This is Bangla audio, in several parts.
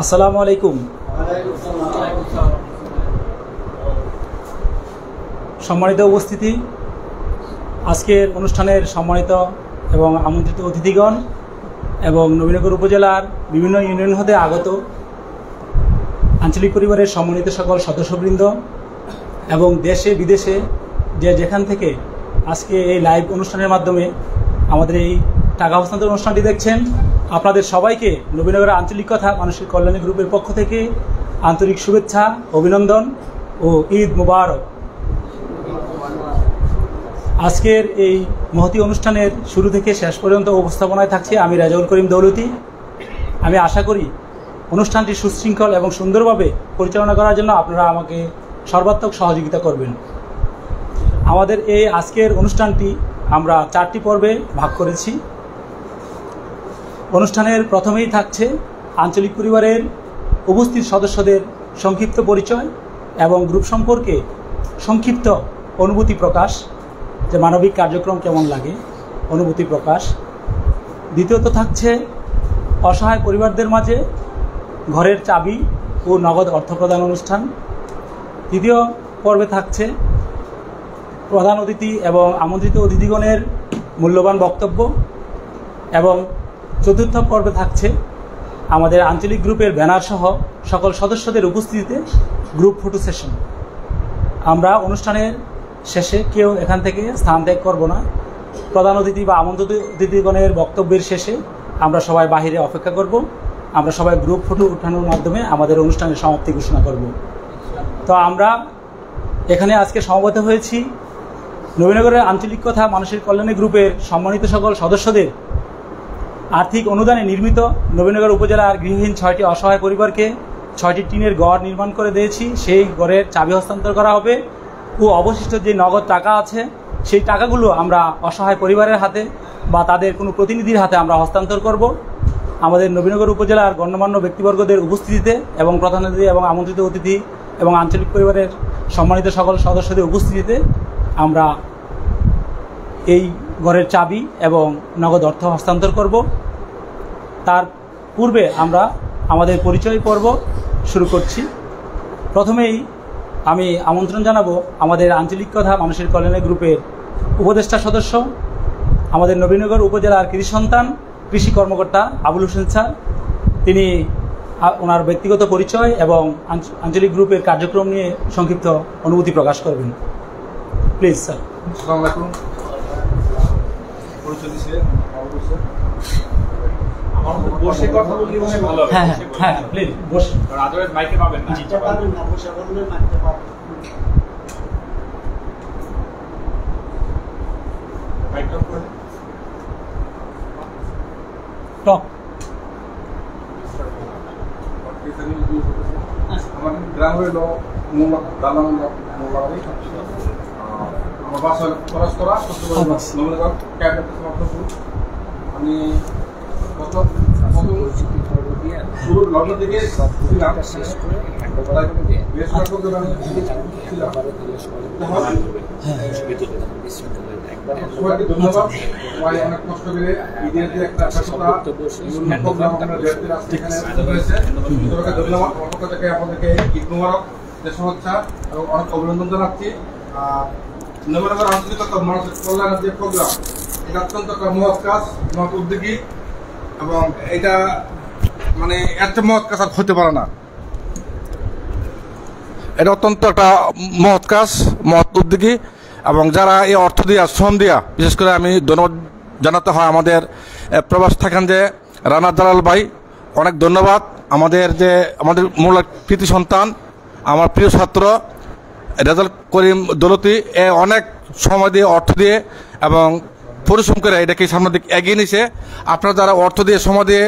আসসালামু আলাইকুম। সম্মানিত উপস্থিতি, আজকের অনুষ্ঠানের সম্মানিত এবং আমন্ত্রিত অতিথিগণ এবং নবীনগর উপজেলার বিভিন্ন ইউনিয়ন হতে আগত আঞ্চলিক পরিবারের সম্মানিত সকল সদস্যবৃন্দ এবং দেশে বিদেশে যেখান থেকে আজকে এই লাইভ অনুষ্ঠানের মাধ্যমে আমাদের এই টাকা হস্তান্তর অনুষ্ঠানটি দেখছেন, আপনাদের সবাইকে নবীনগরের আঞ্চলিক কথা মানুষের কল্যাণী গ্রুপের পক্ষ থেকে আন্তরিক শুভেচ্ছা, অভিনন্দন ও ঈদ মুবারক। আজকের এই মহতী অনুষ্ঠানের শুরু থেকে শেষ পর্যন্ত উপস্থাপনায় থাকছে আমি রাজাউল করিম দৌলতি। আমি আশা করি অনুষ্ঠানটি সুশৃঙ্খল এবং সুন্দরভাবে পরিচালনা করার জন্য আপনারা আমাকে সর্বাত্মক সহযোগিতা করবেন। আমাদের এই আজকের অনুষ্ঠানটি আমরা 4টি পর্বে ভাগ করেছি। অনুষ্ঠানের প্রথমেই থাকছে আঞ্চলিক পরিবারের উপস্থিত সদস্যদের সংক্ষিপ্ত পরিচয় এবং গ্রুপ সম্পর্কে সংক্ষিপ্ত অনুভূতি প্রকাশ, যে মানবিক কার্যক্রম কেমন লাগে, অনুভূতি প্রকাশ। দ্বিতীয়ত থাকছে অসহায় পরিবারদের মাঝে ঘরের চাবি ও নগদ অর্থ প্রদান অনুষ্ঠান। তৃতীয় পর্বে থাকছে প্রধান অতিথি এবং আমন্ত্রিত অতিথিগণের মূল্যবান বক্তব্য এবং চতুর্থ পর্বে থাকছে আমাদের আঞ্চলিক গ্রুপের ব্যানার সহ সকল সদস্যদের উপস্থিতিতে গ্রুপ ফটো সেশন। আমরা অনুষ্ঠানের শেষে কেউ এখান থেকে স্থান ত্যাগ করব না। প্রধান অতিথি বা আমন্ত্রিত অতিথিগণের বক্তব্যের শেষে আমরা সবাই বাহিরে অপেক্ষা করব। আমরা সবাই গ্রুপ ফটো উঠানোর মাধ্যমে আমাদের অনুষ্ঠানের সমাপ্তি ঘোষণা করব। তো আমরা এখানে আজকে সমবেত হয়েছি নবীনগরের আঞ্চলিক কথা মানুষের কল্যাণী গ্রুপের সম্মানিত সকল সদস্যদের আর্থিক অনুদানে নির্মিত নবীনগর উপজেলার গৃহহীন 6টি অসহায় পরিবারকে 6টি টিনের ঘর নির্মাণ করে দিয়েছি। সেই ঘরের চাবি হস্তান্তর করা হবে ও অবশিষ্ট যে নগদ টাকা আছে সেই টাকাগুলো আমরা অসহায় পরিবারের হাতে বা তাদের কোনো প্রতিনিধির হাতে আমরা হস্তান্তর করব। আমাদের নবীনগর উপজেলার গণ্যমান্য ব্যক্তিবর্গদের উপস্থিতিতে এবং প্রধান অতিথি এবং আমন্ত্রিত অতিথি এবং আঞ্চলিক পরিবারের সম্মানিত সকল সদস্যদের উপস্থিতিতে আমরা এই ঘরের চাবি এবং নগদ অর্থ হস্তান্তর করব। তার পূর্বে আমরা আমাদের পরিচয় পর্ব শুরু করছি। প্রথমেই আমি আমন্ত্রণ জানাবো আমাদের আঞ্চলিক কথা মানুষের কল্যাণী গ্রুপের উপদেষ্টা সদস্য, আমাদের নবীনগর উপজেলার কৃষি সন্তান, কৃষি কর্মকর্তা আবুল হোসেন স্যার। তিনি ওনার ব্যক্তিগত পরিচয় এবং আঞ্চলিক গ্রুপের কার্যক্রম নিয়ে সংক্ষিপ্ত অনুভূতি প্রকাশ করবেন। Please sir. আসসালামু আলাইকুম। পরিচয় দিয়েছে বসে কথা বললে মনে ভালো হবে। হ্যাঁ হ্যাঁ প্লিজ বসে, কারণ আদারওয়াইজ মাইকে পাবেন না। পাবেন না, বসে বললে মাইকে পাবেন। মাইক অফ করে টক। আমার গ্রাম হইল মোল্লা দালান মোল্লাবাড়ি। আমার বাসা হলো পরস্পরা নবীনগর ক্যাবিনেট সমাপ্তপুর। আমি শুরু লগ্ন থেকে ছিলাম, বেশ কয়েকজন আমি ছিলাম। সবাইকে ধন্যবাদ। সবাই অনেক কষ্ট করে ঈদের যে একটা ব্যস্ততা প্রোগ্রাম আমরা দেখতে আসছি এখানে হয়েছে। সবাইকে ধন্যবাদ। আমার পক্ষ থেকে আপনাদেরকে ঈদ মুবারক, যে শুভেচ্ছা এবং অনেক অভিনন্দন জানাচ্ছি। নবীনগর আঞ্চলিকতা মানুষের কল্যাণের যে প্রোগ্রাম, এটা অত্যন্ত একটা মহৎ কাজ, মহৎ উদ্যোগী, এবং এটা মানে এত মহৎ কাজ আর হতে পারে না। এটা অত্যন্ত একটা মহৎ কাজ, মহৎ উদ্যোগী, এবং যারা এই অর্থ দিয়া শ্রম দিয়া, বিশেষ করে আমি ধন্যবাদ জানাতে হয় আমাদের প্রবাস থাকেন যে রানা দালাল ভাই, অনেক ধন্যবাদ। আমাদের মূল কৃতি সন্তান, আমার প্রিয় ছাত্র রেজাউল করিম দৌলতি অনেক সময় দিয়ে, অর্থ দিয়ে এবং পরিশ্রম করে এটাকে সামনের দিকে এগিয়ে নিছে। আপনারা যারা অর্থ দিয়ে, সময় দিয়ে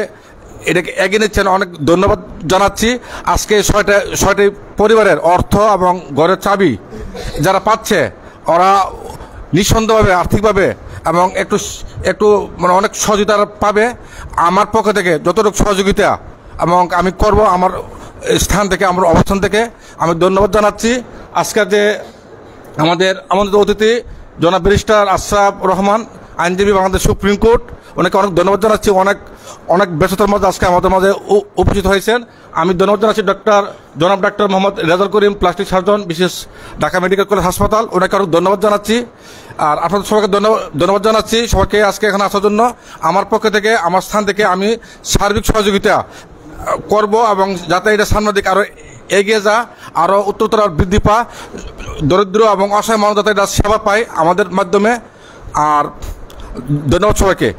এটাকে এগিয়ে নিচ্ছেন, অনেক ধন্যবাদ জানাচ্ছি। আজকে 6টি পরিবারের অর্থ এবং ঘরের চাবি যারা পাচ্ছে, ওরা নিঃসন্দেহভাবে আর্থিকভাবে এবং একটু মানে অনেক সহযোগিতা পাবে। আমার পক্ষ থেকে যতটুকু সহযোগিতা এবং আমি করব আমার স্থান থেকে, আমার অবস্থান থেকে আমি ধন্যবাদ জানাচ্ছি। আজকের যে আমাদের অতিথি জনাব ব্যারিস্টার আশরাফ রহমান, আইনজীবী, বাংলাদেশ সুপ্রিম কোর্ট, ওনাকে অনেক ধন্যবাদ জানাচ্ছি। অনেক অনেক ব্যস্ততার মধ্যে আজকে আমাদের মাঝে উপস্থিত হয়েছেন। আমি ধন্যবাদ জানাচ্ছি জনাব doctor Mohammad Rezaul Karim, plastic surgeon, বিশেষ ঢাকা মেডিকেল কলেজ হাসপাতাল, ওনাকে আরও ধন্যবাদ জানাচ্ছি। আর আপনাদের সবাইকে ধন্যবাদ জানাচ্ছি সবাইকে আজকে এখানে আসার জন্য। আমার পক্ষ থেকে, আমার স্থান থেকে আমি সার্বিক সহযোগিতা করব এবং যাতে এটা সামনের দিকে আরও এগিয়ে যা, আরও উত্তরোত্তর বৃদ্ধি পা, দরিদ্র এবং অসহায় মানুষ যাতে এটা সেবা পায় আমাদের মাধ্যমে। আর ধন্যবাদ সবাইকে।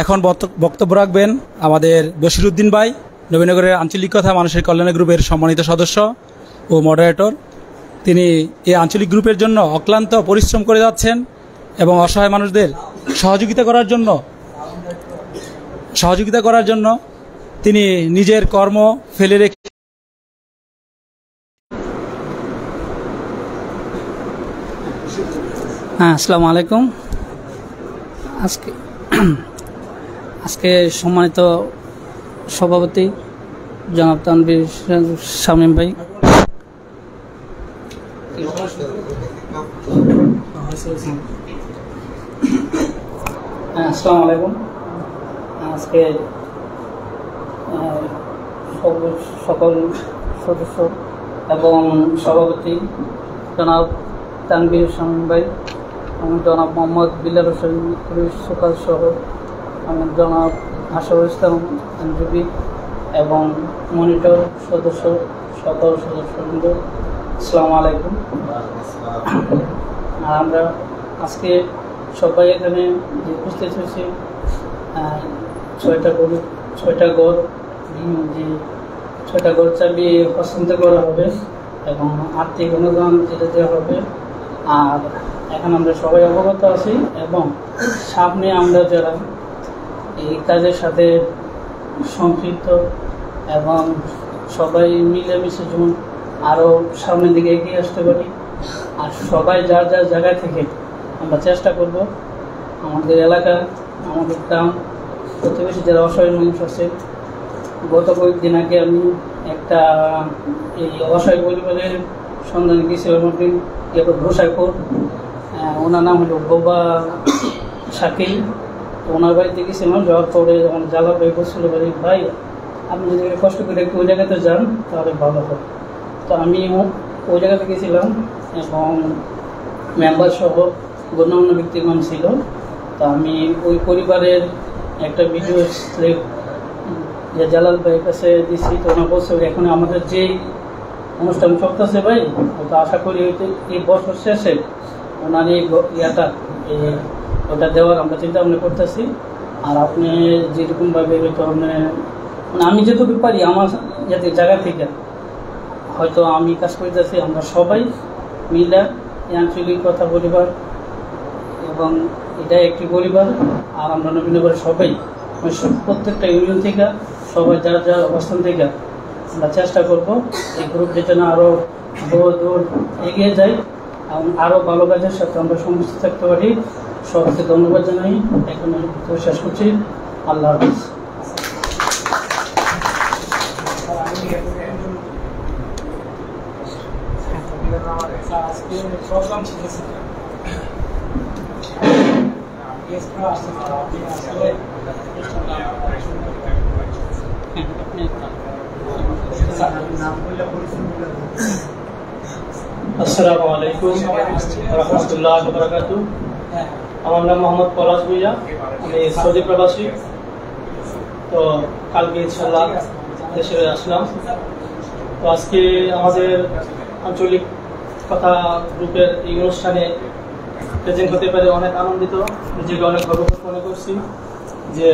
এখন বক্তব্য রাখবেন আমাদের বশিরউদ্দিন ভাই, নবীনগরের আঞ্চলিক কথা মানুষের কল্যাণ গ্রুপের সম্মানিত সদস্য ও মডারেটর। তিনি এই আঞ্চলিক গ্রুপের জন্য অক্লান্ত পরিশ্রম করে যাচ্ছেন এবং অসহায় মানুষদের সহযোগিতা করার জন্য তিনি নিজের কর্ম ফেলে রেখে আসসালামু আলাইকুম। আজকে সম্মানিত সভাপতি জনাব তানভীর শামীম ভাই, আসসালামু আলাইকুম। আজকে সকল সদস্য এবং সভাপতি জনাব তানভীর শামীম ভাই, আমি জনাব মোহাম্মদ বিলাল হোসেন সুকাল সহ আমি জনাব আশরাফুল ইসলাম আইনজীবী এবং মনিটর সদস্য, সকল সদস্যবৃন্দ, আসসালামু আলাইকুম। আর আমরা আজকে সবাই এখানে উপস্থিত হয়েছি, 6টা ঘর চালিয়ে হস্তান্তর করা হবে এবং আর্থিক অনুদান যেটা দেওয়া হবে। আর এখন আমরা সবাই অবগত আছি এবং সামনে আমরা যারা এই কাজের সাথে সম্পৃক্ত এবং সবাই মিলেমিশে যেমন আরও সামনের দিকে এগিয়ে আসতে পারি। আর সবাই যার যার জায়গা থেকে আমরা চেষ্টা করব আমাদের এলাকা, আমাদের গ্রাম, প্রতিবেশী যারা অসহায় মানুষ আছে। গত কয়েকদিন আগে আমি একটা এই অসহায় পরিবারের সন্ধানে গিয়েছিলাম, ঘোষাইপুর, ওনার নাম হলো বোবা শাকিল। ওনার বাড়িতে গেছিলাম, যাওয়ার পরে যখন জ্বালা ভাই বলছিল, ভাই আপনি যদি কষ্ট করে একটু ওই জায়গাতে যান তাহলে ভালো হয়। তো আমি ওই জায়গাতে গেছিলাম এবং মেম্বার সহ গণ্যমান্য ব্যক্তিগণ ছিল। তো আমি ওই পরিবারের একটা ভিডিও স্লিপ যে জালাল ভাইয়ের কাছে দিচ্ছি। তো ওনার বলছে এখন আমাদের যেই অনুষ্ঠান চলতেছে ভাই, তো আশা করি এই বছর শেষে ওনার এই ওটা দেওয়ার আমরা চিন্তা ভাবনা করতেছি। আর আপনি যেরকমভাবে হয়তো আমি যেটুকু পারি আমার যাতে জায়গা থেকে হয়তো আমি কাজ করতেছি, আমরা সবাই মিলে এই আঞ্চলিক কথা পরিবার এবং এটা একটি পরিবার। আর আমরা নবীনগরের সবাই প্রত্যেকটা ইউনিয়ন থেকে সবাই যার যার অবস্থান থেকে আমরা চেষ্টা করব এই গ্রুপটি যেন আরও দূর এগিয়ে যায় এবং আরও ভালো কাজের সাথে আমরা সংযুক্ত থাকতে পারি। সবাইকে ধন্যবাদ জানাই, এখন শেষ করছি। আল্লাহ হাফিজ। আসসালামু আলাইকুম রহমতুল্লাহ বারাকাতু। আমার নাম মোহাম্মদ পলাশ ভুইয়া, আমি সৌদি প্রবাসী। তো কালকে ইনশাল্লাহ দেশে আসলাম। তো আজকে আমাদের আঞ্চলিক কথা গ্রুপের এই অনুষ্ঠানে প্রেজেন্ট হতে পারে অনেক আনন্দিত, নিজেকে অনেক গর্ববোধ মনে করছি যে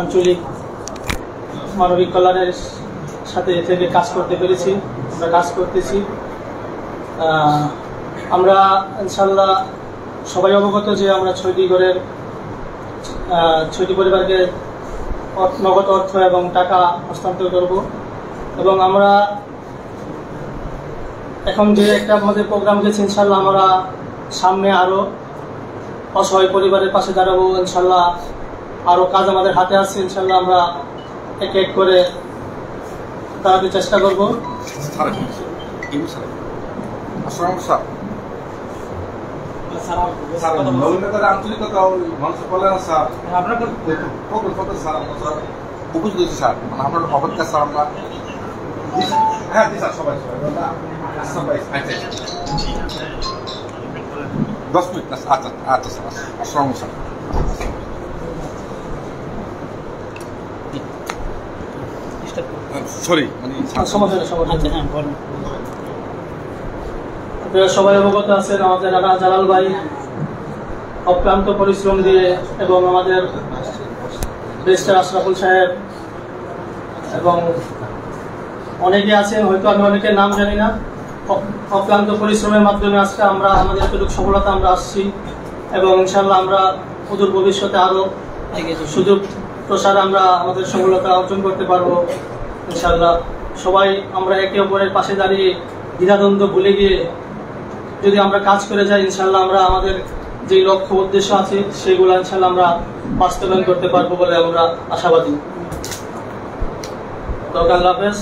আঞ্চলিক মানবিক কল্যাণের সাথে থেকে কাজ করতে পেরেছি, আমরা কাজ করতেছি। আমরা ইনশাল্লাহ সবাই অবগত যে আমরা 6টি পরিবারকে নগদ অর্থ এবং টাকা হস্তান্তর করব এবং আমরা এখন যে একটা আমাদের প্রোগ্রাম গেছে, ইনশাল্লাহ আমরা সামনে আরও অসহায় পরিবারের পাশে দাঁড়াবো। ইনশাল্লাহ আরও কাজ আমাদের হাতে আছে, ইনশাল্লাহ আমরা এক এক করে দাঁড়াতে চেষ্টা করবো। নবীনগরের আঞ্চলিকতা মানুষের বলে না স্যার আপনার স্যার বুকুজ দিয়েছি স্যার মানে আপনার অপেক্ষা স্যার আমরা হ্যাঁ জি স্যার সবাই 10 মিনিট আচ্ছা আচ্ছা স্যার আসসালামু স্যার সরি মানে আপনারা সবাই অবগত আছেন আমাদের রানা জালাল ভাই অক্লান্ত পরিশ্রম দিয়ে এবং আমাদের ব্যারিস্টার আশরাফুল সাহেব এবং অনেকে আছেন হয়তো আমি অনেকের নাম জানি না, অক্লান্ত পরিশ্রমের মাধ্যমে আজকে আমরা আমাদের এতটুকু সফলতা আমরা আসছি এবং ইনশাআল্লাহ আমরা অদূর ভবিষ্যতে আরো সুযোগ প্রসার আমরা আমাদের সফলতা অর্জন করতে পারবো ইনশাআল্লাহ। সবাই আমরা একে অপরের পাশে দাঁড়িয়ে দ্বিধাদ্বন্দ্ব ভুলে গিয়ে যদি আমরা কাজ করে যাই ইনশাআল্লাহ আমরা আমাদের যে লক্ষ্য উদ্দেশ্য আছে সেগুলো ইনশাআল্লাহ আমরা বাস্তবায়ন করতে পারবো বলে আমরা আশাবাদী। আল্লাহ হাফেজ।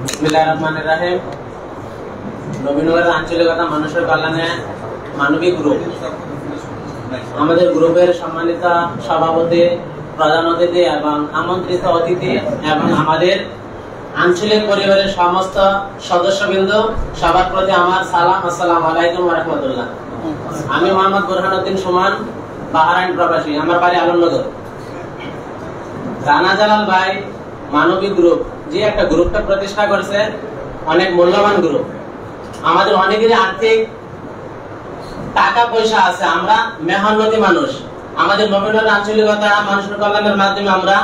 বিসমিল্লাহির রহমানির রহিম। নবীনগরের আঞ্চলিকতা মানুষের কল্যাণে মানবিক গ্রুপ, আমাদের গ্রুপের সম্মানিত সভাপতি, প্রধান অতিথি এবং আমন্ত্রিত অতিথি এবং আমাদের আঞ্চলিক পরিবারের সমস্ত সদস্যবৃন্দ, সবার প্রতি আমার সালাম, আসসালামু আলাইকুম ওয়া রাহমাতুল্লাহ। আমি মোহাম্মদ বুরহানুদ্দিন সুমন, বাহরাইন প্রবাসী, আমার বাড়ি আলমনগর। রানা জালাল ভাই মানবিক গ্রুপ যে একটা গ্রুপটা প্রতিষ্ঠা করেছে, অনেক মূল্যবান গ্রুপ। আমাদের অনেকেরই আর্থিক টাকা পয়সা আছে, আমরা মেহনতি মানুষ, আমাদের নবীনগর আঞ্চলিকতা মানুষের কল্যাণের মাধ্যমে আমরা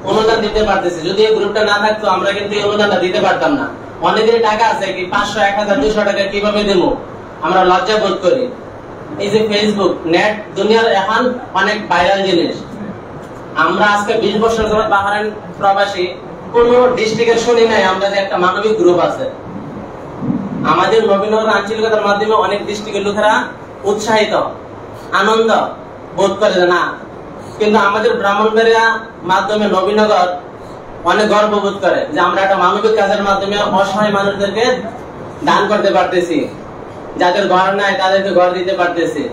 অনুদান দিতে পারতেছি। যদি এই গ্রুপটা না থাকতো আমরা কিন্তু এই অনুদানটা দিতে পারতাম না। অনেকেরই টাকা আছে, কি 500, 1000, 200 টাকা কিভাবে দেবো আমরা লজ্জা বোধ করি। এই যে ফেসবুক, নেট দুনিয়ার এখন অনেক ভাইরাল জিনিস। আমরা আজকে 20 বছর ধরে বাহরাইন প্রবাসী, কোন ডিস্ট্রিক্টে শুনি নাই আমরা যে একটা মানবিক গ্রুপ আছে। আমাদের নবীনগর আঞ্চলিকতার মাধ্যমে অনেক ডিস্ট্রিক্টের লোকেরা উৎসাহিত, আনন্দ বোধ করে না, কিন্তু আমাদের ব্রাহ্মণবাড়িয়া মাধ্যমে নবীনগর অনেক গর্ববোধ করে যে আমরা একটা মানবিক কাজের মাধ্যমে অসহায় মানুষদেরকে দান করতে পারতেছি, যাদের ঘর নাই তাদেরকে ঘর দিতে পারতেছি।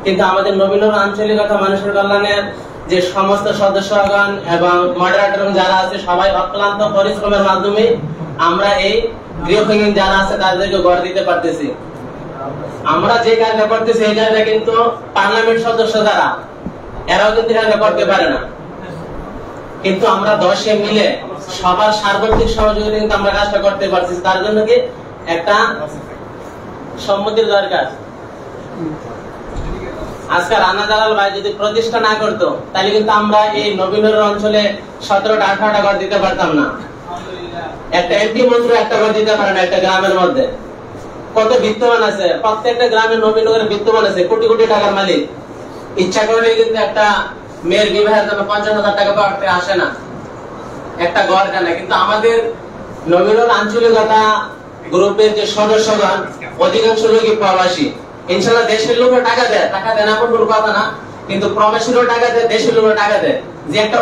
কিন্তু আমাদের নবীনগর আঞ্চলিকতা মানুষের কল্যাণের যে সমস্ত সদস্যগণ এবং মডারেটর যারা আছে সবাই অক্লান্ত পরিশ্রমের মাধ্যমে আমরা এই গৃহহীন যারা আছে তাদেরকে ঘর দিতে পারতেছি। আমরা যে কাজটা করতেছি এই কাজটা কিন্তু পার্লামেন্ট সদস্য যারা, এরাও কিন্তু কাজটা করতে পারে না, কিন্তু আমরা 10 মিলে সবার সার্বত্রিক সহযোগিতা কিন্তু আমরা কাজটা করতে পারছি। তার জন্য কি একটা সম্মতির দরকার। আজকে রানা জালাল ভাই যদি প্রতিষ্ঠা না করতো তাহলে কিন্তু আমরা এই নবীনগর অঞ্চলে 17টা 18টা ঘর দিতে পারতাম না। একটা এমপি মন্ত্রী একটা ঘর দিতে পারে না একটা গ্রামের মধ্যে। কত বিত্তমান আছে, প্রত্যেকটা গ্রামের নবীনগরে বিত্তমান আছে, কোটি কোটি টাকার মালিক। ইচ্ছা করলে কিন্তু একটা মেয়ের বিবাহের জন্য 50,000 টাকা পাঠাতে আসে না, একটা ঘর কেনা। কিন্তু আমাদের নবীনগর আঞ্চলিকতা গ্রুপের যে সদস্যগণ অধিকাংশ লোকই প্রবাসী। ইনশাআল্লাহ দেশের লোকও টাকা দেয়, টাকা দেয় না কোনো কথা না, কিন্তু প্রবাসীরও টাকা দেয়, দেশের লোকও টাকা দেয়। যে একটা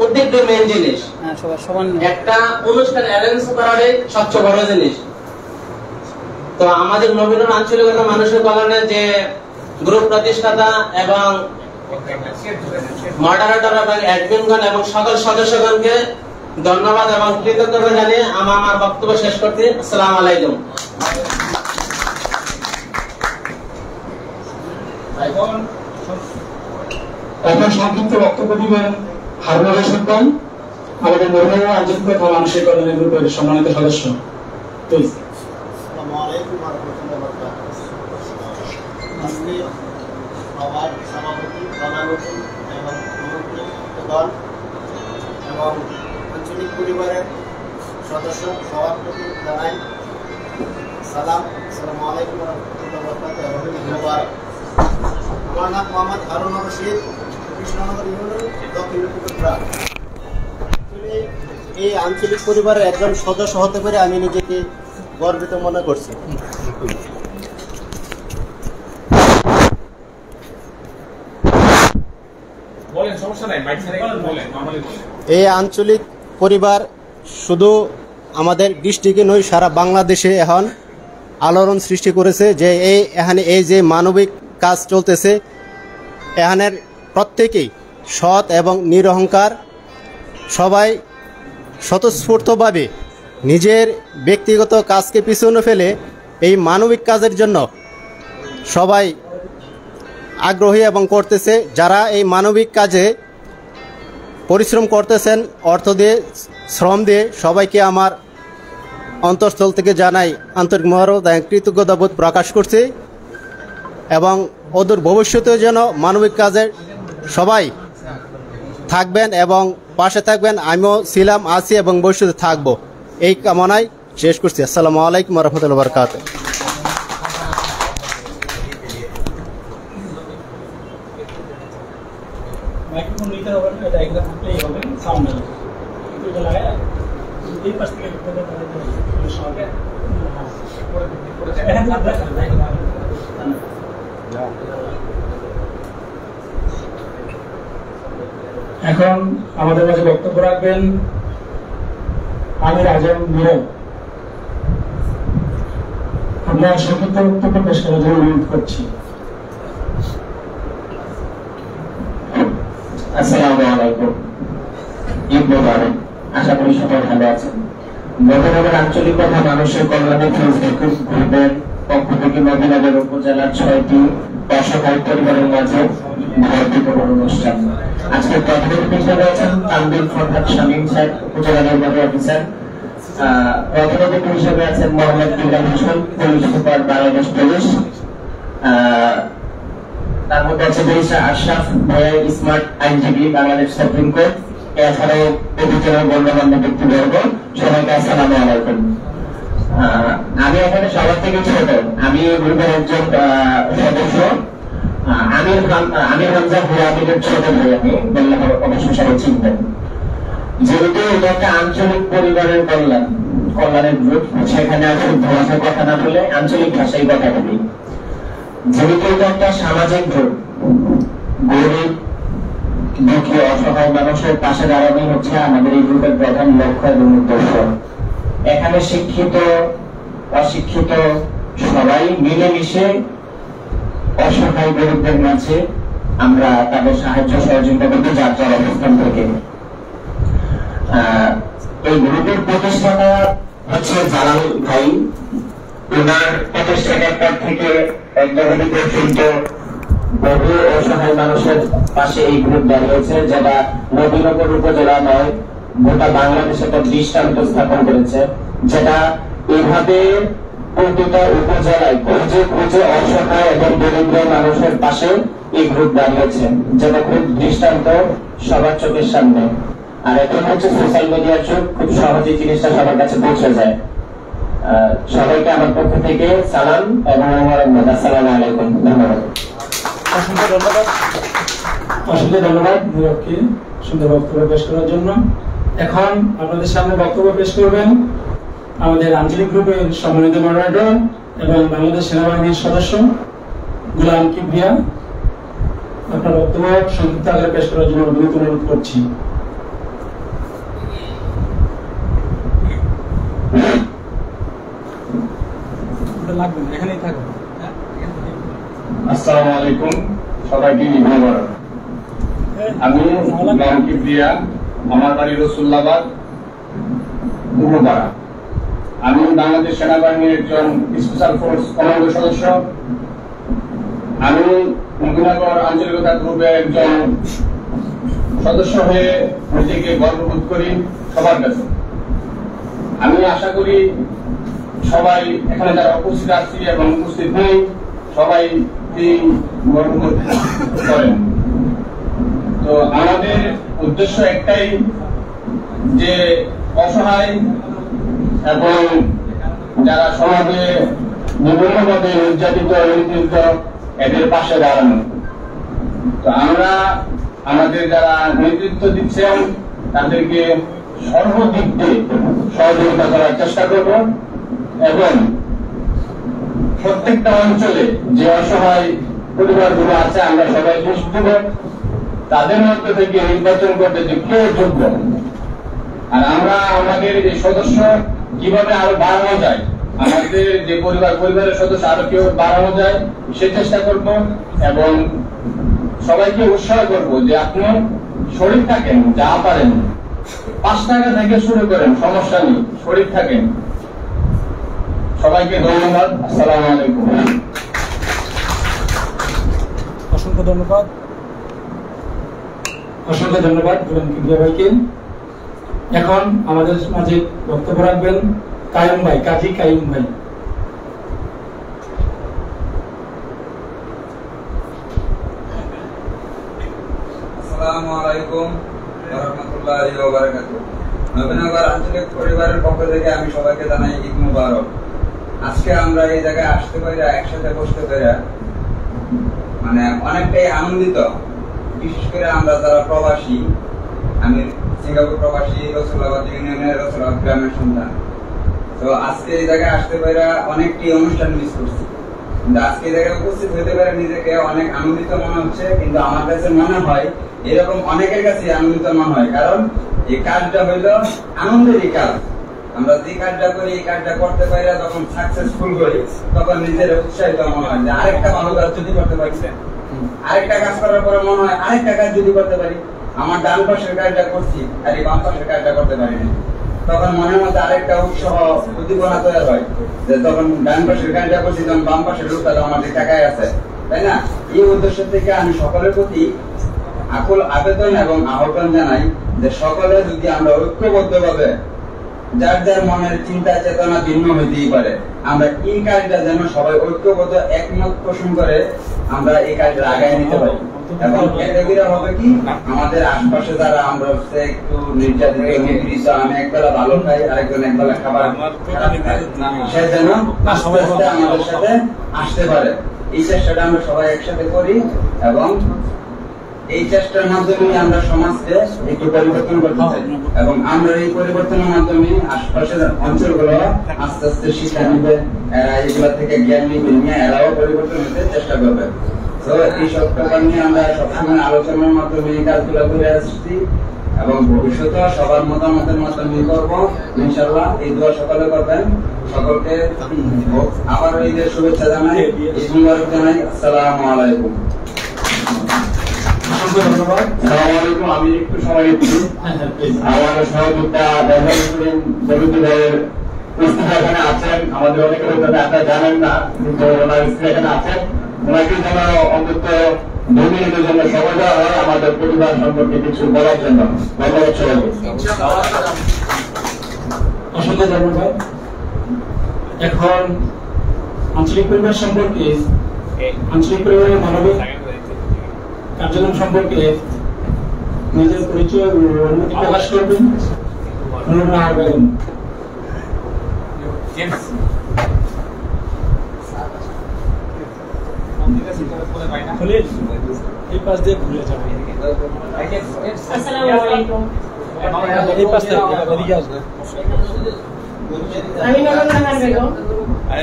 উদ্যোগটা মেইন জিনিস। একটা অনুষ্ঠান অ্যারেঞ্জ করাটাই সবচেয়ে বড় জিনিস। তো আমাদের নবীনগর আঞ্চলিকতা মানুষের কল্যাণে যে গ্রুপ প্রতিষ্ঠাতা এবং মডারেটর এবং অ্যাডমিনগণ এবং সকল সদস্যগণকে ধন্যবাদ এবং কৃতজ্ঞতা জানিয়ে আমার বক্তব্য শেষ করতে। আসসালামু আলাইকুম। এখন সংক্ষিপ্ত বক্তব্য দিবেন হারুনুর রশিদ ভাই, আমাদের নবীনগর আঞ্চলিকতা মানুষের কল্যাণের গ্রুপের সম্মানিত সদস্য। প্লিজ। আসসালামু আলাইকুম ওয়া রাহমাতুল্লাহি ওয়া বারাকাতুহু। আজকে সবার সভাপতি, প্রধানমন্ত্রী এবং আমন্ত্রিতগণ এবং আঞ্চলিক পরিবারের সদস্য সবার প্রতি জানাই সালাম। আসসালামু আলাইকুম ওয়া রাহমাতুল্লাহি ওয়া বারাকাতুহু। আমার নাম মোহাম্মদ হারুনুর রশিদ, কৃষ্ণনগর ইউনিয়ন, দক্ষিণ উপজেলা। এই আঞ্চলিক পরিবারের একজন সদস্য হতে পেরে আমি নিজেকে গর্বিত মনে করছি। এই আঞ্চলিক পরিবার শুধু আমাদের ডিস্ট্রিক্টে নয়, সারা বাংলাদেশে এখন আলোড়ন সৃষ্টি করেছে যে এখানে এই যে মানবিক কাজ চলতেছে, এখানের প্রত্যেকেই সৎ এবং নিরহংকার, সবাই স্বতঃস্ফূর্তভাবে নিজের ব্যক্তিগত কাজকে পিছনে ফেলে এই মানবিক কাজের জন্য সবাই আগ্রহী এবং করতেছে। যারা এই মানবিক কাজে পরিশ্রম করতেছেন অর্থ দিয়ে, শ্রম দিয়ে, সবাইকে আমার অন্তঃস্থল থেকে জানাই আন্তরিক মহরত কৃতজ্ঞতাবোধ প্রকাশ করছি এবং অদূর ভবিষ্যতেও যেন মানবিক কাজে সবাই থাকবেন এবং পাশে থাকবেন। আমিও ছিলাম, আছি এবং ভবিষ্যতে থাকবো, এই কামনায় শেষ করছি। আসসালামু আলাইকুম রহমতুল্লাহ বরকাতুহু। মাইক্রোফোন নিতে হবে না, এটা একদম প্লেই হবে, সাউন্ড হবে, এটা লাগায় এই পাশ থেকে এখন আমাদের মাঝে বক্তব্য রাখবেন আমির আজম নীরব। আমরা সংক্ষিপ্ত বক্তব্য পেশ করার জন্য অনুরোধ করছি। আসসালামু আলাইকুম, ঈদ মোবারক। আশা করি সবাই ভালো আছেন। নবীনগর আঞ্চলিক কথা মানুষের কল্যাণে ফেসবুক গ্রুপের পক্ষ থেকে নবীনগর উপজেলার 6টি অসহায় পরিবারের মাঝে ভর্তি করার অনুষ্ঠান। আজকে প্রধান অতিথি রয়েছেন তানভীর ফরহাদ শামীম সাহেব, উপজেলা নির্বাহী অফিসার। প্রধান অতিথি হিসেবে আছেন Mohammad Bilal Hossain, police super, Bangladesh police. তার মধ্যে আছে বেরিসা আশরাফ ভাইয়া, স্মার্ট আইনজীবী, বাংলাদেশ সুপ্রিম কোর্ট। এছাড়াও উপজেলার গণ্যমান্য ব্যক্তিবর্গ, সবাইকে আসসালামু আলাইকুম। আমি এখানে সবার থেকে ছোট, আমি গ্রুপের একজন সদস্য। আমির হামজা হুয়ামিদের ছোট ভাই, আমি বললে অবশ্য সবাই চিনতেন। যেহেতু এটা একটা আঞ্চলিক পরিবারের কল্যাণের গ্রুপ, সেখানে আসলে ভাষার কথা না বলে আঞ্চলিক ভাষায় কথা বলি। যেহেতু এটা একটা সামাজিক গ্রুপ, গরিব দুঃখী অসহায় মানুষের পাশে দাঁড়ানোই হচ্ছে আমাদের এই গ্রুপের প্রধান লক্ষ্য এবং উদ্দেশ্য। এখানে শিক্ষিত অশিক্ষিত সবাই মিলেমিশে অসহায় গরিবদের মাঝে আমরা তাদের সাহায্য সহযোগিতা করতে যার যার অবস্থান থেকে। এই গ্রুপের প্রতিষ্ঠাতা হচ্ছে জালাল ভাই। ওনার প্রতিষ্ঠানের পর থেকে একদম পর্যন্ত বহু অসহায় মানুষের পাশে এই গ্রুপ দাঁড়িয়েছে, যেটা নবীনগর উপজেলা নয়, গোটা বাংলাদেশে একটা দৃষ্টান্ত স্থাপন করেছে, যেটা এইভাবে প্রতিটা উপজেলায় খুঁজে খুঁজে অসহায় এবং দরিদ্র মানুষের পাশে এই গ্রুপ দাঁড়িয়েছে, যেটা খুব দৃষ্টান্ত সবার চোখের সামনে। আর এখন হচ্ছে সোশ্যাল মিডিয়ার যুগ, খুব সহজে জিনিসটা সবার কাছে পৌঁছে যায়। সবাইকে আমার পক্ষ থেকে সালাম এবং আসসালামু আলাইকুম। ধন্যবাদ। অসংখ্য ধন্যবাদ নীরবকে সুন্দর বক্তব্য পেশ করার জন্য। এখন আপনাদের সামনে বক্তব্য পেশ করবেন আমাদের আঞ্চলিক গ্রুপের সম্মানিত মডারেটর এবং বাংলাদেশ সেনাবাহিনীর সদস্য গোলাম কিবরিয়া। আপনার বক্তব্য সংক্ষিপ্ত আকারে পেশ করার জন্য অনুরোধ করছি। লাগবে না, এখানেই থাকবে। আসসালামু আলাইকুম, সবাইকে ঈদ মোবারক। আমি গোলাম কিবরিয়া, আমার বাড়ি রসুল্লাবাদ, পূর্বপাড়া। আমি বাংলাদেশ সেনাবাহিনীর একজন স্পেশাল ফোর্স কমান্ডো সদস্য। আমি নবীনগর আঞ্চলিকতা গ্রুপের একজন সদস্য হয়ে নিজেকে গর্ববোধ করি সবার কাছে। আমি আশা করি সবাই এখানে যারা উপস্থিত আছি এবং উপস্থিত নেই সবাই গর্ববোধ করেন। তো আমাদের উদ্দেশ্য একটাই, যে অসহায় এবং যারা সমাজে বিভিন্নভাবে নির্যাতিত নিপীড়িত এদের পাশে দাঁড়ানো। তো আমরা আমাদের যারা নেতৃত্ব দিচ্ছেন তাদেরকে সর্বদিক দিয়ে সহযোগিতা করার চেষ্টা করব এবং প্রত্যেকটা অঞ্চলে যে অসহায় পরিবারগুলো আছে আমরা সবাই দৃষ্টি দেব, তাদের মধ্যে থেকে নির্বাচন করতে যে কেউ যোগ্য আর আমরা আমাদের যে সদস্য কিভাবে আরো বাড়ানো যায়, আমাদের যে পরিবারের সদস্য আরো কিভাবে বাড়ানো যায় সে চেষ্টা করব এবং সবাইকে উৎসাহ করব যে আপনি শরীর থাকেন, যা পারেন 5 টাকা থেকে শুরু করেন, সমস্যা নেই, শরীর থাকেন। সবাইকে ধন্যবাদ। আসসালামু আলাইকুম। অসংখ্য ধন্যবাদ, অসংখ্য ধন্যবাদ কিবরিয়া ভাইকে। এখন আমাদের মাঝে বক্তব্য রাখবেন কাইয়ুম ভাই, কাজী কাইয়ুম ভাই। আসসালামু আলাইকুম ওয়া রাহমাতুল্লাহি ওয়া বারাকাতুহু। নবীনগর আঞ্চলিক পরিবারের পক্ষ থেকে আমি সবাইকে জানাই ঈদ মুবারক। আজকে আমরা এই জায়গায় আসতে পারি, একসাথে বসতে পারি, মানে অনেকটাই আনন্দিত। বিশেষ করে আমরা যারা প্রবাসী, আমি সিঙ্গাপুর প্রবাসী, রসুলাবাদ ইউনিয়নের রসুলাবাদ গ্রামের সন্তান। তো আজকে এই জায়গায় আসতে পারি অনেকটি অনুষ্ঠান মিস করছি, কিন্তু আজকে এই জায়গায় উপস্থিত হতে পারে নিজেকে অনেক আনন্দিত মনে হচ্ছে। কিন্তু আমার কাছে মনে হয় এরকম অনেকের কাছে আনন্দিত মনে হয়, কারণ এই কাজটা হইল আনন্দেরই কাজ। আমরা যে কাজটা করি, এই কাজটা করতে পারি, যখন সাকসেসফুল হই তখন নিজের উৎসাহিত মনে হয় যে আরেকটা ভালো কাজ যদি করতে পারি, আরেকটা কাজ করার পরে মনে হয় আরেকটা কাজ যদি করতে পারি। আমার ডান পাশের কাজটা করছি আর এই বাম পাশের কাজটা করতে পারিনি, তখন মনের মধ্যে আরেকটা উৎসাহ উদ্দীপনা তৈরি হয় যে তখন ডান পাশের কাজটা করছি, তখন বাম পাশের লোকটা আমার দিকে তাকায় আছে, তাই না? এই উদ্দেশ্য থেকে আমি সকলের প্রতি আকুল আবেদন এবং আহ্বান জানাই যে সকলে যদি আমরা ঐক্যবদ্ধভাবে, যার যার মনের চিন্তা চেতনা ভিন্ন হইতেই পারে, আমরা এই কাজটা যেন সবাই ঐক্যবদ্ধ একমত পোষণ করে আমরা এই কাজটা আগায় নিতে পারি। এবং এতে করে হবে কি, আমাদের আশপাশে যারা আমরা হচ্ছে একটু নির্যাতিত, নিপীড়িত, আমি একবেলা ভালো খাই, আরেকজন একবেলা খাবার খারাপ খাই, সে যেন আমাদের সাথে আসতে পারে। এই চেষ্টাটা আমরা সবাই একসাথে করি এবং এই চেষ্টার মাধ্যমে আমরা সমাজকে একটু পরিবর্তন করতে চাই এবং আমরা এই পরিবর্তনের মাধ্যমে আশপাশের অঞ্চলগুলো আস্তে আস্তে শিক্ষা নিবে, এগুলা থেকে জ্ঞান নিয়ে এরাও পরিবর্তন হতে চেষ্টা করবে। তো এই সব ব্যাপার নিয়ে আমরা সবসময় আলোচনার মাধ্যমে এই কাজগুলো করে আসছি এবং ভবিষ্যতে সবার মতামতের মাধ্যমে করবো ইনশাআল্লাহ। এই দোয়া সকলে করবেন। সকলকে আবার ঈদের শুভেচ্ছা জানাই, ঈদ মুবারক জানাই। আসসালামু আলাইকুম। আমি একটু সময় দিচ্ছি। আমাদের সহযোগিতা ভাইয়ের এখানে আছেন, আমাদের অনেকের আপনারা জানেন না, কিন্তু ওনার এখানে আছেন। ওনাকে যেন অন্তত 2 মিনিটের জন্য সময় দেওয়া হয় আমাদের পরিবার সম্পর্কে কিছু বলার জন্য। ধন্যবাদ সবাইকে। অসংখ্য ধন্যবাদ। এখন আঞ্চলিক পরিবার সম্পর্কে, আঞ্চলিক পরিবারের মানবিক কার্যক্রম সম্পর্কে নিজের পরিচয় অনুমতি প্রকাশ করবেন এই পাশ দিয়ে ঘুরে যাবে। আসসালামু আলাইকুম। এই পাশ থেকে এদিকে আসবে। আমি নবনাহার বেগম,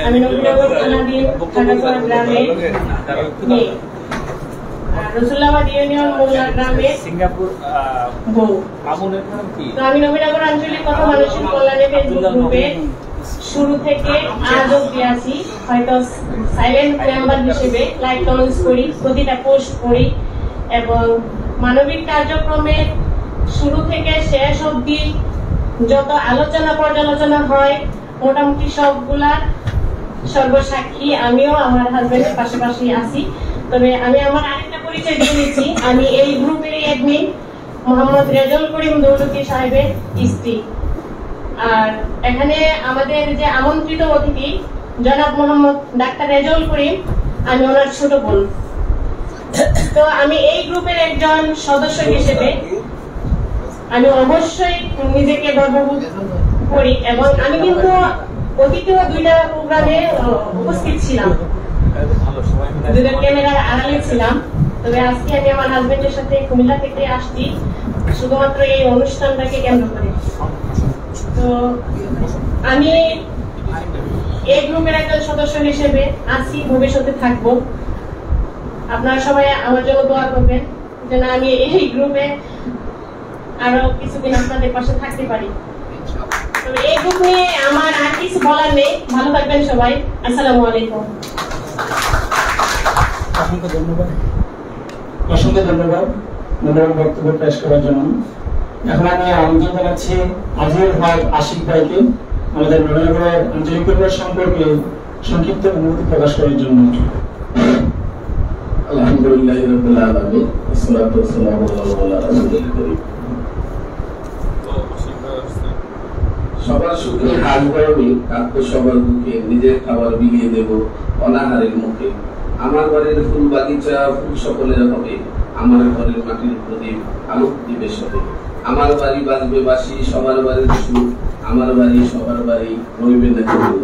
আমি নবীনগর থানাধীন খানাকুয়া গ্রামে রসুলাবাদ ইউনিয়ন মোল্লা গ্রামে সিঙ্গাপুর বউ। তো আমি নবীনগর আঞ্চলিক কথা মানসিক কল্যাণে ফেসবুক গ্রুপে শুরু থেকে আজ অব্দি আছি, হয়তো সাইলেন্ট মেম্বার হিসেবে লাইক কমেন্টস করি, প্রতিটা পোস্ট করি এবং মানবিক কার্যক্রমে শুরু থেকে শেষ অব্দি যত আলোচনা পর্যালোচনা হয় মোটামুটি সবগুলার সর্বসাক্ষী আমিও আমার হাজবেন্ডের পাশাপাশি আছি। তবে আমি আমার আরেকটা পরিচয় দিয়ে নিচ্ছি, আমি এই গ্রুপের অ্যাডমিন মোহাম্মদ রেজল করিম দৌলতী সাহেবের স্ত্রী। আর এখানে আমাদের যে আমন্ত্রিত অতিথি জনাব মোহাম্মদ ডাক্তার রেজল করিম, আমি ওনার ছোট বোন। তো আমি এই গ্রুপের একজন সদস্য হিসেবে আমি অবশ্যই নিজেকে গর্ববোধ করি এবং আমি কিন্তু অতীত 2টা প্রোগ্রামে উপস্থিত ছিলাম, 2টা ক্যামেরার আড়ালে ছিলাম। তবে আজকে আমি আমার হাজবেন্ডের সাথে কুমিল্লা থেকে আসছি শুধুমাত্র এই অনুষ্ঠানটাকে কেন্দ্র করে। তো আমি এই গ্রুপের একজন সদস্য হিসেবে আছি, ভবিষ্যতে থাকবো। আপনারা সবাই আমার জন্য দোয়া করবেন যেন আমি এই গ্রুপে আরো কিছুদিন আপনাদের পাশে থাকতে পারি। তো এই গ্রুপ নিয়ে আমার আর কিছু বলার নেই। ভালো থাকবেন সবাই। আসসালামু আলাইকুম। অসংখ্য ধন্যবাদ মূল্যবান বক্তব্য পেশ করার জন্য। এখন আমি আমন্ত্রণ জানাচ্ছি আজিজুল হক আশিক ভাইকে আমাদের নবীনগরের আঞ্চলিক পরিবার সম্পর্কে সংক্ষিপ্ত অনুভূতি প্রকাশ করার জন্য। আলহামদুলিল্লাহ রাব্বিল আলামিন ওয়াসসালাতু ওয়াসসালামু আলা রাসূলিল কারীম। সবার সুখে হাত গরমে কাঁদতো সবার বুকে, নিজের খাবার বিলিয়ে দেব অনাহারের মুখে। আমার বাড়ির ফুল বাগিচা ফুল সকলের হবে, আমার ঘরের মাটির প্রদীপ আলোক দিবে সবে। আমার বাড়ি বাজবে বাঁশি, সবার বাড়ির সুর, আমার বাড়ি সবার বাড়ি রইবে না কেউ।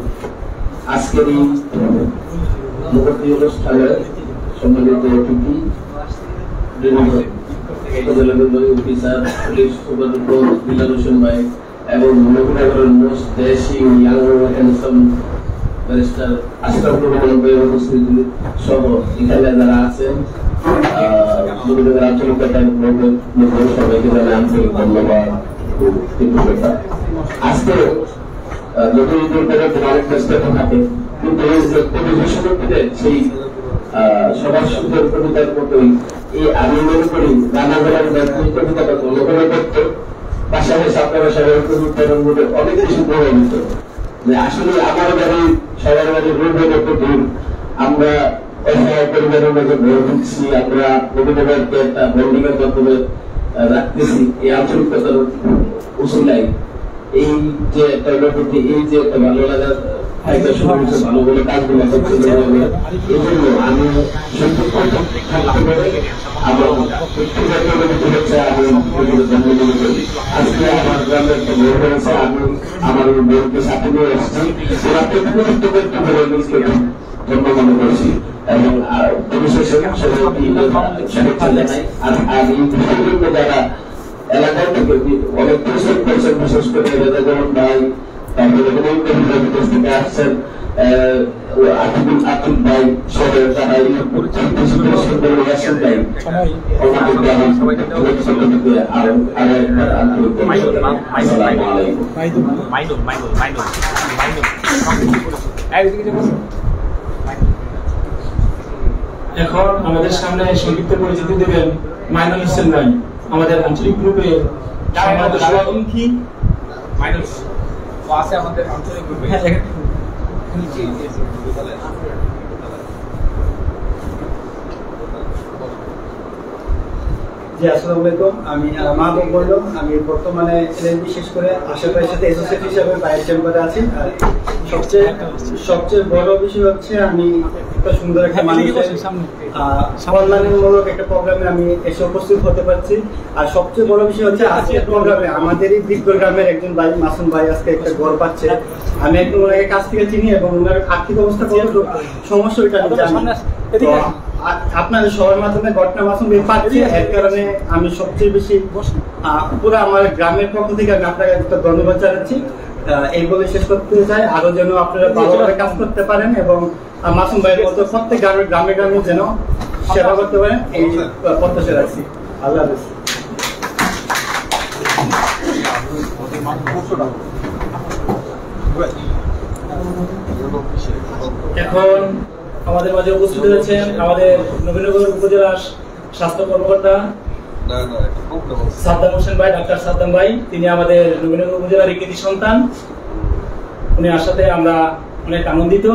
আজকের এই মুখী অনুষ্ঠানে সম্মানিত অতিথি উপজেলা নির্বাহী officer police super Dilar Hossain ভাই এবং নবীনগরের most dashing young handsome barrister Ashraful Rahman ভাইয়ের উপস্থিতি সহ এখানে যারা আছেন নবীনগর আঞ্চলিক ব্লকের সবাইকে জানাই আন্তরিক ধন্যবাদ ও কৃতজ্ঞতা। আজকে যত ঈদের পরে অনেক ব্যস্ত থাকে, কিন্তু এই যে পরিবেশনের দিনে সেই সবার সুন্দর কবিতার মতোই এই আমি মনে করি রান্না করার কবিতাটা অনুকরণ করতে পাশাপাশি আপনারা সবাই কবিতার মধ্যে অনেক বেশি প্রভাবিত যে আসলে আমার বাড়ি সবার বাড়ি রোড করতে দূর, আমরা অসহায় পরিবারের মধ্যে ভরে ঢুকছি, আমরা নবীনগরকে একটা বন্ডিং এর মাধ্যমে রাখতেছি। এই আঞ্চলিকতার উসুলাই এই যে একটা অনুভূতি, এই যে একটা ভালো লাগার ভালো বলে কাজগুলো হচ্ছে, এই জন্য আমি আজকে আমার গ্রামের একটা বোর হয়েছে, আমি আমার বোনকে সাথে নিয়ে এসেছি, ওরা ধন্য মনে করছি এবং পরিশেষে আর এই বিভিন্ন যারা এলাকার থেকে অনেক পরিশ্রম করছেন, বিশেষ করে যেমন ভাই, তারপরে থেকে আসছেন আতিকুল ভাই সবাই তারা এখন আমাদের সামনে সংক্ষিপ্ত পরিচিতি দেবেন মাইনুল হোসেন ভাই, আমাদের আঞ্চলিক গ্রুপের সভাপতি। মাইনুল আছে আমাদের আঞ্চলিক গ্রুপে। জি আসসালামু আলাইকুম। আমি মাহবুব বললাম, আমি বর্তমানে এলএলবি শেষ করে আশরাফ ভাইয়ের সাথে অ্যাসোসিয়েট হিসেবে বাইরের চেম্বারে আছি। আর সবচেয়ে বড় বিষয় হচ্ছে আমি একটা সুন্দর একটা মানুষের সম্মানমূলক একটা প্রোগ্রামে আমি এসে উপস্থিত হতে পারছি। আর সবচেয়ে বড় বিষয় হচ্ছে আজকের প্রোগ্রামে আমাদেরই বিজ্ঞর গ্রামের একজন ভাই মাসুম ভাই আজকে একটা গড় পাচ্ছে। আমি একদম ওনাকে কাছ থেকে চিনি এবং ওনার আর্থিক অবস্থা কত সমস্যা ওইটা আমি জানি। আপনাদের সবার মাধ্যমে ঘটনা মাসুম ভাই পাচ্ছি, এর কারণে আমি সবচেয়ে বেশি পুরো আমার গ্রামের পক্ষ থেকে আমি আপনাকে একটা ধন্যবাদ জানাচ্ছি। এই বলে শেষ করতে চাই, আরো যেন আপনারা ভালোভাবে কাজ করতে পারেন এবং মাসুম ভাইয়ের মতো প্রত্যেক গ্রামে গ্রামে যেন সেবা করতে পারেন, এই প্রত্যাশা রাখছি। আল্লাহ হাফেজ। এখন আমাদের মাঝে উপস্থিত হয়েছেন আমাদের নবীনগর উপজেলার স্বাস্থ্য কর্মকর্তা সাদ্দাম হোসেন ভাই, ডাক্তার সাদ্দাম ভাই। তিনি আমাদের নবীনগর উপজেলার কৃতি সন্তান। উনি আসাতে আমরা অনেক আনন্দিত।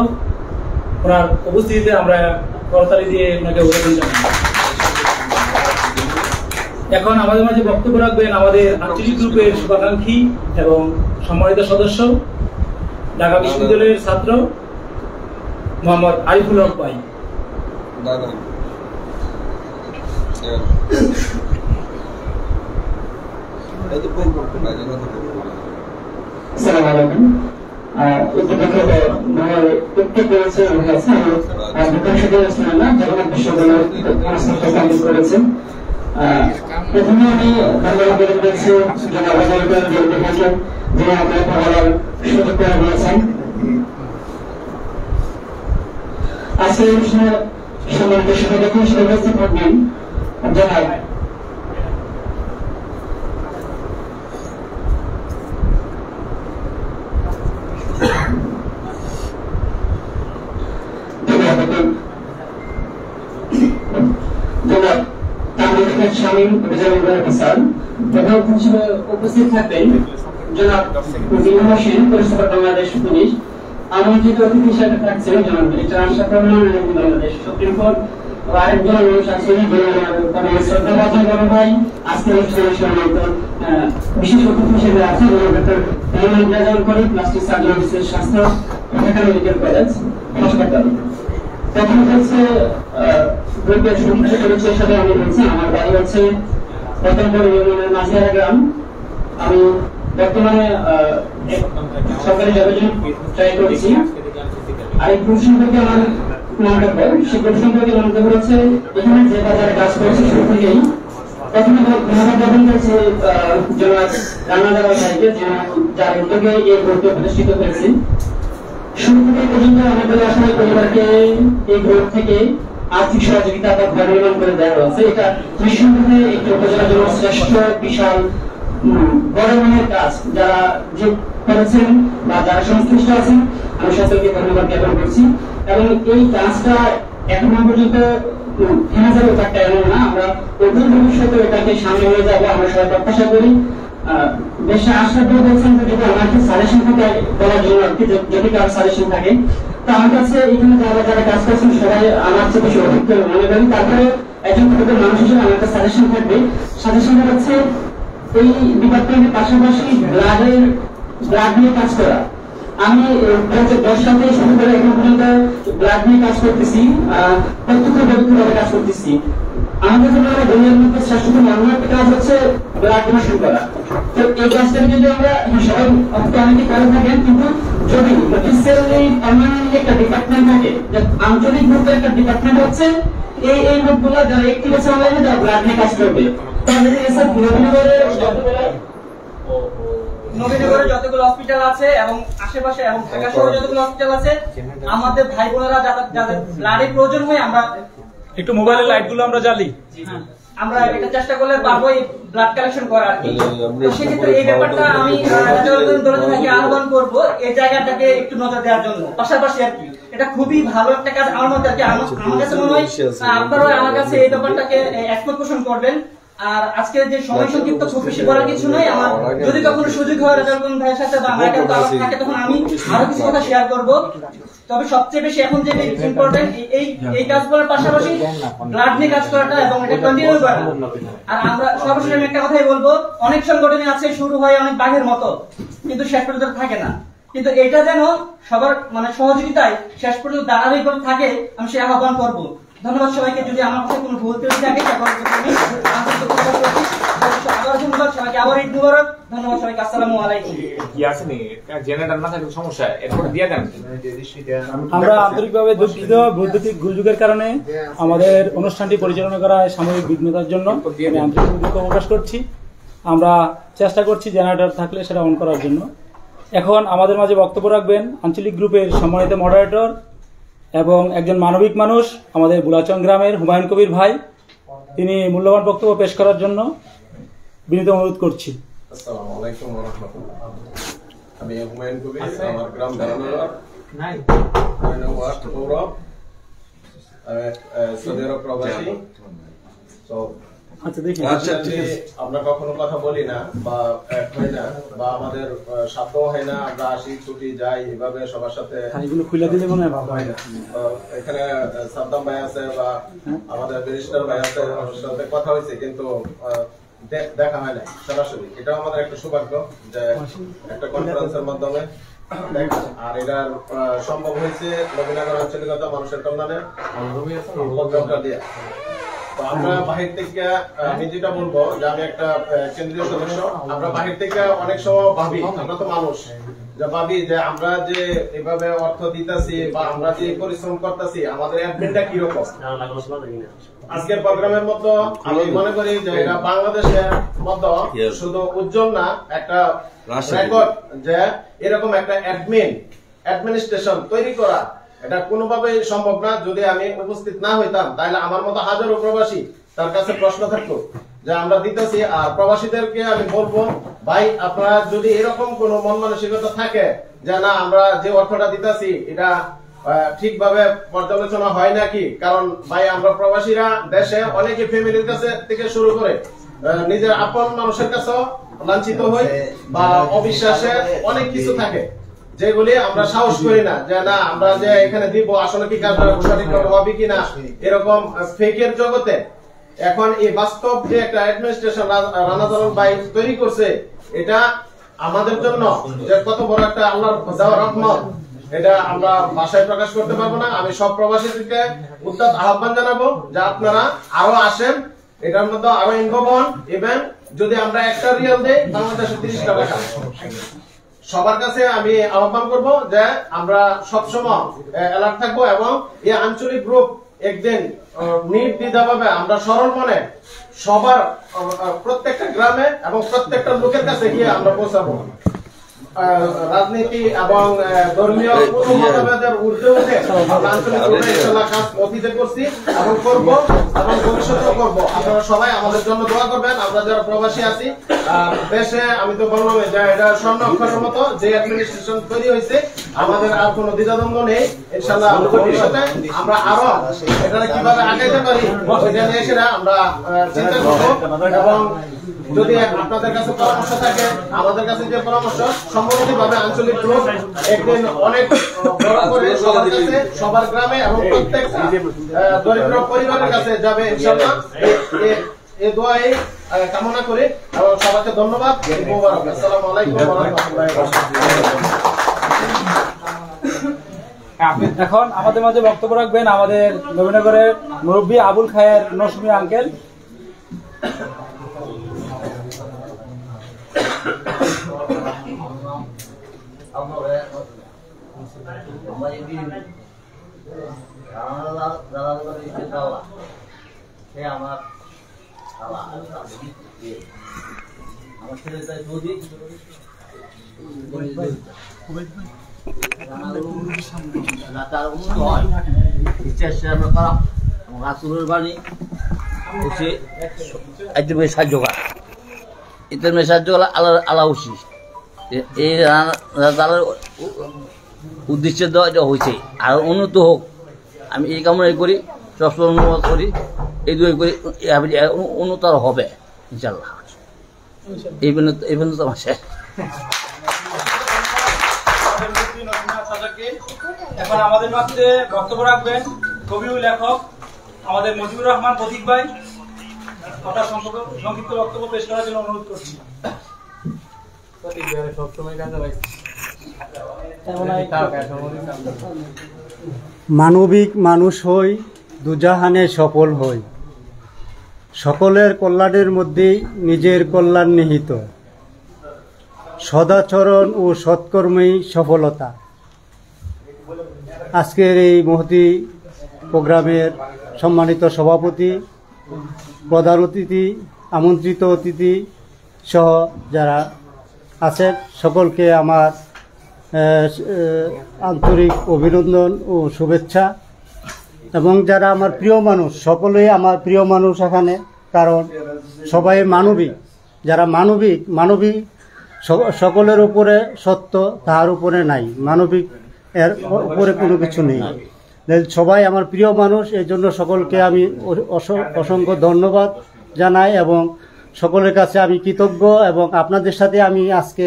ওনার উপস্থিতিতে আমরা করতালি দিয়ে ওনাকে অভিনন্দন জানাই। এখন আমাদের মাঝে বক্তব্য রাখবেন আমাদের আঞ্চলিক গ্রুপের শুভাকাঙ্ক্ষী এবং সম্মানিত সদস্য, ঢাকা বিশ্ববিদ্যালয়ের ছাত্র মোহাম্মদ আরিফুল হক ভাই। আসসালামু আলাইকুম। প্রথমে আমি ধন্যবাদ দিচ্ছি যে আমাদের বলার সুযোগ করে দিয়েছেন। আজকের অনুষ্ঠানে সম্মানিত সভাপতি উপস্থিত থাকবেন জনাব অ্যাডভোকেট শামীম রেজাউল হাসান, প্রধান অতিথি হিসেবে উপস্থিত থাকবেন জনাব দিলরুবা হোসেন, পরিষেবা বাংলাদেশ পুলিশ। আমন্ত্রিত অতিথি হিসেবে থাকছেন জনাব mister Ashraf Rahman, Bangladesh supreme court. আরেকজন মানুষ আছেন শ্রদ্ধাভাজন বড় ভাই, আজকের অনুষ্ঠানের সম্মানিত বিশেষ অতিথি হিসেবে আছেন doctor Mohammad Rezaul Karim, plastic surgeon অফিসের স্বাস্থ্য ঢাকা মেডিকেল কলেজ হাসপাতাল। প্রথম হচ্ছে গ্রুপের সদস্য পরিচয় হিসেবে আমি বলছি, আমার বাড়ি হচ্ছে প্রথমপুর ইউনিয়নের মাঝিয়ারা গ্রাম। আমি বর্তমানে সরকারি জবের জন্য ট্রাই করছি। আর এই গ্রুপ সম্পর্কে আমার মন্তব্য, সেই গ্রুপ সম্পর্কে মন্তব্য হচ্ছে এখানে যে বাজারে কাজ করেছে শুরু থেকেই প্রথমে ধন্যবাদ জ্ঞাপন করছি জনাব রানা জালাল ভাইকে, যার উদ্যোগে এই গ্রুপটি প্রতিষ্ঠিত হয়েছে। শুরু থেকে পর্যন্ত আমাদের আসলে পরিবারকে এই গ্রুপ থেকে আর্থিক সহযোগিতা বা ঘর নির্মাণ করে দেওয়া হয়েছে। এটা নিঃসন্দেহে একটি উপজেলার জন্য শ্রেষ্ঠ বিশাল বড় মনের কাজ। যারা যে করেছেন বা যারা সংশ্লিষ্ট আছেন আমি সকলকে ধন্যবাদ জ্ঞাপন করছি। এবং এই কাজটা এখন পর্যন্ত থেমে যাবে ব্যাপারটা এমন না, আমরা অদূর ভবিষ্যতে এটাকে সামনে নিয়ে যাবো আমরা সবাই প্রত্যাশা করি। বেশ আশ্বাস বলছেন যে যদি আমার কাছে সাজেশন থাকে বলার জন্য আর কি, যদি কারো সাজেশন থাকে তো আমার কাছে এখানে যারা কাজ করছেন সবাই আমার চেয়ে বেশি অভিজ্ঞ মনে করি। তারপরে একজন ক্ষুদ্র মানুষ হিসেবে আমার কাছে সাজেশন থাকবে, সাজেশনটা হচ্ছে এই ডিপার্টমেন্টের পাশাপাশি ব্লাড নিয়ে কাজ করা। আমি 2010 সাল থেকে শুরু করে এখন পর্যন্ত ব্লাড নিয়ে কাজ করতেছি, প্রত্যক্ষভাবে কাজ করতেছি। আমাদের জন্য দুনিয়ার মধ্যে শ্রেষ্ঠতম অন্য একটা কাজ হচ্ছে ব্লাড ডোনেশন করা। তো এই কাজটাকে যদি আমরা সবাই অনেকে করে থাকেন, কিন্তু যদি পার্মানেন্ট একটা ডিপার্টমেন্ট থাকে, আঞ্চলিক গ্রুপের একটা ডিপার্টমেন্ট হচ্ছে এই গ্রুপগুলো যারা একটি বছর অনলাইনে যারা ব্লাড নিয়ে কাজ করবে। নবীনগরে যতগুলো হসপিটাল আছে এবং আশেপাশে এবং ঢাকা শহরে যতগুলো হসপিটাল আছে, আমাদের ভাই বোনেরা যাদের ব্লাডের প্রয়োজন হয়, আমরা একটু মোবাইলের লাইট গুলো আমরা জ্বালি, আমরা এটা চেষ্টা করলে পারবো এই ব্লাড কালেকশন করা আর কি। তো সেক্ষেত্রে এই ব্যাপারটা আমি ভাইকে আহ্বান করবো এই জায়গাটাকে একটু নজর দেওয়ার জন্য। পাশাপাশি আর কি এটা খুবই ভালো একটা কাজ আমার মতে আর কি। আমার কাছে মনে হয় আপনারাও আমার কাছে এই ব্যাপারটাকে একমত পোষণ করবেন। আর আজকে যে সময় সংক্ষিপ্ত খুব বেশি বলার কিছু নয়, আমার যদি কখনো সুযোগ হয় রাজাল ভাইয়ের সাথে বা আমার কাছে আলাপ থাকে তখন আমি আরো কিছু কথা শেয়ার করব। তবে সবচেয়ে বেশি এখন যে ইম্পর্টেন্ট এই কাজগুলোর পাশাপাশি ব্লাড নিয়ে কাজ করাটা এবং এটা কন্টিনিউ করা। আর আমরা সর্বশেষ আমি একটা কথাই বলবো, অনেক সংগঠনে আছে শুরু হয় অনেক বাঘের মতো, কিন্তু শেষ পর্যন্ত থাকে না। কিন্তু এটা যেন সবার সহযোগিতায় শেষ পর্যন্ত ধারাবাহিকভাবে থাকে, আমি সে আহ্বান করবো। ধন্যবাদ সবাইকে। যদি আমার কাছে কোনো ভুল ত্রুটি থাকে সবাইকে আবার ঈদ মুবারক। ধন্যবাদ সবাইকে। আসসালামু আলাইকুম। কি আছে নি জেনারেটর না থাকলে সমস্যা, এরপর দিয়ে দেন। আমরা আন্তরিকভাবে দুঃখিত, বৈদ্যুতিক দুর্যোগের কারণে আমাদের অনুষ্ঠানটি পরিচালনা করা সাময়িক বিঘ্নতার জন্য আমি আন্তরিক দুঃখ প্রকাশ করছি। আমরা চেষ্টা করছি জেনারেটর থাকলে সেটা অন করার জন্য। এখন আমাদের মাঝে বক্তব্য রাখবেন আঞ্চলিক গ্রুপের সম্মানিত মডারেটর এবং একজন মানবিক মানুষ আমাদের বুলাচং গ্রামের হুমায়ুন কবির ভাই। তিনি মূল্যবান বক্তব্য পেশ করার জন্য বিনীত অনুরোধ করছি। আসসালামু আলাইকুম ওয়া রাহমাতুল্লাহ। আমি হুমায়ুন কবির, আমার গ্রাম দারানগর, সৌদি আরব প্রবাসী। তো আমরা কখনো কথা বলি না বা এক হয় না বা আমাদের সাধ্য হয় না, আমরা আসি ছুটি যাই এভাবে সবার সাথে খুলে দিলে মনে হয়। এখানে সাদ্দাম ভাই আছে বা আমাদের ব্যারিস্টার ভাই আছে, আমার সাথে কথা হয়েছে কিন্তু দেখা হয় না সরাসরি। এটাও আমাদের একটা সৌভাগ্য যে একটা কনফারেন্সের মাধ্যমে দেখা। আর এটার সম্ভব হয়েছে নবীনগর আঞ্চলিকতা মানুষের কল্যাণে প্রোগ্রামটা দিয়ে। তো আমরা বাহির থেকে, আমি যেটা বলবো যে আমি একটা কেন্দ্রীয় সদস্য, আমরা বাহির থেকে অনেক সময় ভাবি, আমরা তো মানুষ, যে ভাবি যে আমরা যে এভাবে অর্থ দিতেছি বা আমরা যে পরিশ্রম করতেছি আমাদের অ্যাডমিনটা কিরকম। আজকের প্রোগ্রামের মতো আমি মনে করি যে এটা বাংলাদেশের মতো শুধু উজ্জ্বল না, একটা রেকর্ড যে এরকম একটা অ্যাডমিনিস্ট্রেশন তৈরি করা এটা কোনোভাবে সম্ভব না। যদি আমি উপস্থিত না হইতাম তাহলে আমার মতো হাজারো প্রবাসী তার কাছে প্রশ্ন থাকতো যে আমরা দিতেছি। আর প্রবাসীদেরকে আমি বলবো, ভাই আপনারা যদি এরকম কোন মন মানসিকতা থাকে যে না আমরা যে অর্থটা দিতেছি এটা ঠিকভাবে পর্যালোচনা হয় নাকি। কারণ ভাই আমরা প্রবাসীরা দেশে অনেকে ফ্যামিলির কাছে থেকে শুরু করে নিজের আপন মানুষের কাছেও লাঞ্ছিত হই বা অবিশ্বাসে অনেক কিছু থাকে যেগুলি আমরা সাহস করি না, যে না আমরা যে এখানে দিব আসলে কি কাজটা সঠিকভাবে হবে কিনা, এরকম ফেকের জগতে এখন এই বাস্তব যে একটা অ্যাডমিনিস্ট্রেশন রানা জালাল ভাই তৈরি করছে, এটা আমাদের জন্য যে কত বড় একটা আল্লাহর দেওয়া রহমত, এটা আমরা ভাষায় প্রকাশ করতে পারবো না। আমি সব প্রবাসীদেরকে উদ্যত আহ্বান জানাবো যে আপনারা আরো আসেন, এটার মধ্যে আরো ইনভলভ হন। ইভেন যদি আমরা একটা রিয়াল দেই বাংলাদেশে 30 টাকা। সবার কাছে আমি আহ্বান করব যে আমরা সবসময় অ্যালার্ট থাকবো এবং এই আঞ্চলিক গ্রুপ একদিন নির্দ্বিধাভাবে আমরা সরল মনে সবার প্রত্যেকটা গ্রামে এবং প্রত্যেকটা লোকের কাছে গিয়ে আমরা পৌঁছাবো। রাজনীতি এবং ধর্মীয় কোনো মতভেদের ঊর্ধ্বে উঠে আমরা আঞ্চলিক গ্রুপে ইনশাআল্লাহ কাজ অতীতে করছি এবং করবো এবং ভবিষ্যতেও করবো। আপনারা সবাই আমাদের জন্য দোয়া করবেন। আমরা যারা প্রবাসী আছি দেশে, আমি তো বললাম যে এটা স্বর্ণ অক্ষরের মতো যে অ্যাডমিনিস্ট্রেশন তৈরি হয়েছে, আমাদের আর কোনো দ্বিধাদ্বন্দ্ব নেই। ইনশাআল্লাহ ভবিষ্যতে আমরা আরো এটা কিভাবে আগাইতে পারি ওইটা নিয়ে সেটা আমরা চিন্তা করবো। এবং যদি আপনাদের কাছে পরামর্শ থাকে, আমাদের কাছে যে পরামর্শ সম্পূর্ণভাবে আঞ্চলিক গ্রুপ একদিন অনেক বড় করে সবার কাছে, সবার গ্রামে এবং প্রত্যেকটা দরিদ্র পরিবারের কাছে যাবে ইনশাআল্লাহ। এই দোয়াই কামনা করি এবং সবাইকে ধন্যবাদ। আসসালামু আলাইকুম ওয়া রাহমাতুল্লাহি ওয়া বারাকাতুহু। এখন আমাদের মাঝে বক্তব্য রাখবেন আমাদের নবীনগরের মুরব্বী আবুল খায়ের নৌসুমী আঙ্কেল। বাড়ি সাহায্য করা, এটার সাহায্য করা আল্লাহ এই উদ্দেশ্যে দেওয়া এটা হয়েছে। আর উন্নত হোক আমি এই কামনাই করি, সবসময় অনুবাদ করি, এই দুই করি, উন্নত আর হবে ইনশাল্লাহ। এই পর্যন্ত আমার শেষ। এখন আমাদের মাঝে বক্তব্য রাখবেন কবি ও লেখক আমাদের মজিবুর রহমান প্রতীক ভাই। কথা সংক্ষিপ্ত বক্তব্য পেশ করার জন্য অনুরোধ করছি। মানবিক মানুষ হই, দুজাহানে সফল হই, সকলের কল্যাণের মধ্যেই নিজের কল্যাণ নিহিত, সদাচরণ ও সৎকর্মেই সফলতা। আজকের এই মহতি প্রোগ্রামের সম্মানিত সভাপতি, প্রধান অতিথি, আমন্ত্রিত অতিথি সহ যারা আছেন সকলকে আমার আন্তরিক অভিনন্দন ও শুভেচ্ছা। এবং যারা আমার প্রিয় মানুষ, সকলেই আমার প্রিয় মানুষ এখানে, কারণ সবাই মানবিক। যারা মানবিক সকলের উপরে সত্য, তাহার উপরে নাই, মানবিক এর উপরে কোনো কিছু নেই। সবাই আমার প্রিয় মানুষ, এই জন্য সকলকে আমি অসংখ্য ধন্যবাদ জানাই এবং সকলের কাছে আমি কৃতজ্ঞ। এবং আপনাদের সাথে আমি আজকে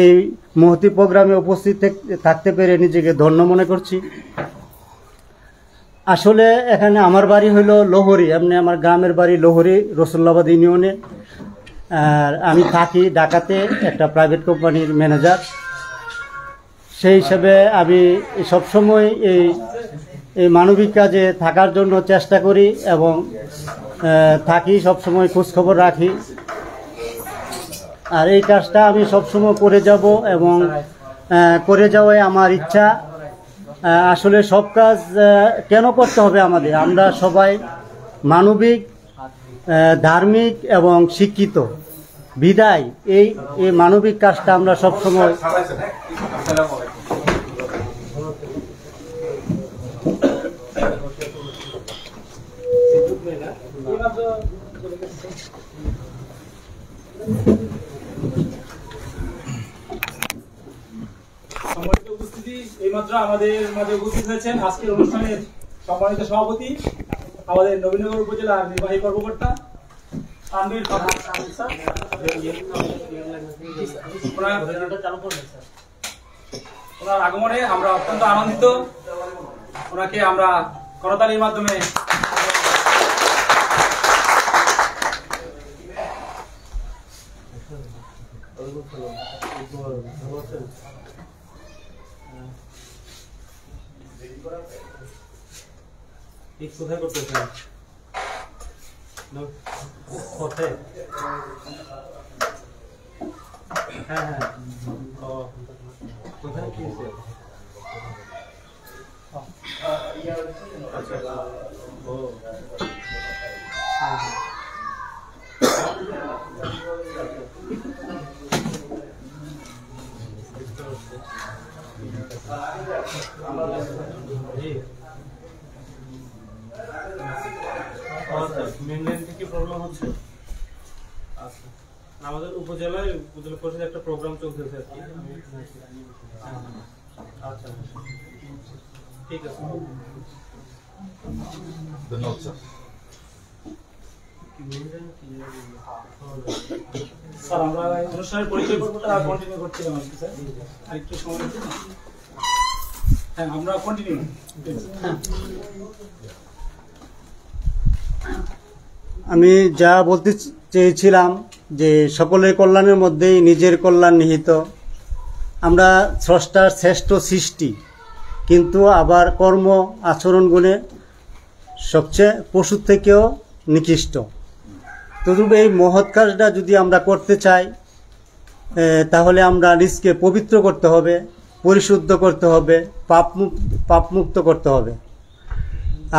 এই মহতি প্রোগ্রামে উপস্থিত থাকতে পেরে নিজেকে ধন্য মনে করছি। আসলে এখানে আমার বাড়ি হইল লোহরি, এমনি আমার গ্রামের বাড়ি লোহরি, রসুল্লাবাদ ইউনিয়নে। আর আমি থাকি ঢাকাতে, একটা প্রাইভেট কোম্পানির ম্যানেজার। সেই হিসেবে আমি সবসময় এই মানবিক কাজে থাকার জন্য চেষ্টা করি এবং থাকি, সবসময় খোঁজখবর রাখি। আর এই কাজটা আমি সবসময় করে যাব এবং করে যাওয়াই আমার ইচ্ছা। আসলে সব কাজ কেন করতে হবে আমাদের? আমরা সবাই মানবিক, ধার্মিক এবং শিক্ষিত বিদায় এই মানবিক কাজটা আমরা সবসময় সম্মানিত উপস্থিতি, অতিথি এইমাত্র আমাদের মাঝে উপস্থিত হয়েছেন আজকের অনুষ্ঠানের সম্মানিত সভাপতি, আমাদের নবীনগর উপজেলার নির্বাহী কর্মকর্তা তানভীর ফারহান স্যার। ওনার আগমনে আমরা অত্যন্ত আনন্দিত। ওনাকে আমরা করতালির মাধ্যমে কোথায় করতেছেন? হ্যাঁ হ্যাঁ, কোথায় কি মেনল্যান্ড থেকে প্রবলেম হচ্ছে? আচ্ছা, আমাদের উপজেলা পরিষদে একটা প্রোগ্রাম চলতেছে আর কি। আচ্ছা ঠিক আছে, ধন্যবাদ স্যার। স্যার আমরা অনুষ্ঠানের পরিচয় পর্বটা কন্টিনিউ করছিলাম আর কি স্যার, আরেকটু সময় দিন। হ্যাঁ আমরা কন্টিনিউ। আমি যা বলতে চেয়েছিলাম যে সকলের কল্যাণের মধ্যেই নিজের কল্যাণ নিহিত। আমরা স্রষ্টার শ্রেষ্ঠ সৃষ্টি, কিন্তু আবার কর্ম আচরণ গুণে সবচেয়ে পশুর থেকেও নিকৃষ্ট। তদুপ এই মহৎ কাজটা যদি আমরা করতে চাই তাহলে আমরা নিজকে পবিত্র করতে হবে, পরিশুদ্ধ করতে হবে, পাপমুক্ত করতে হবে।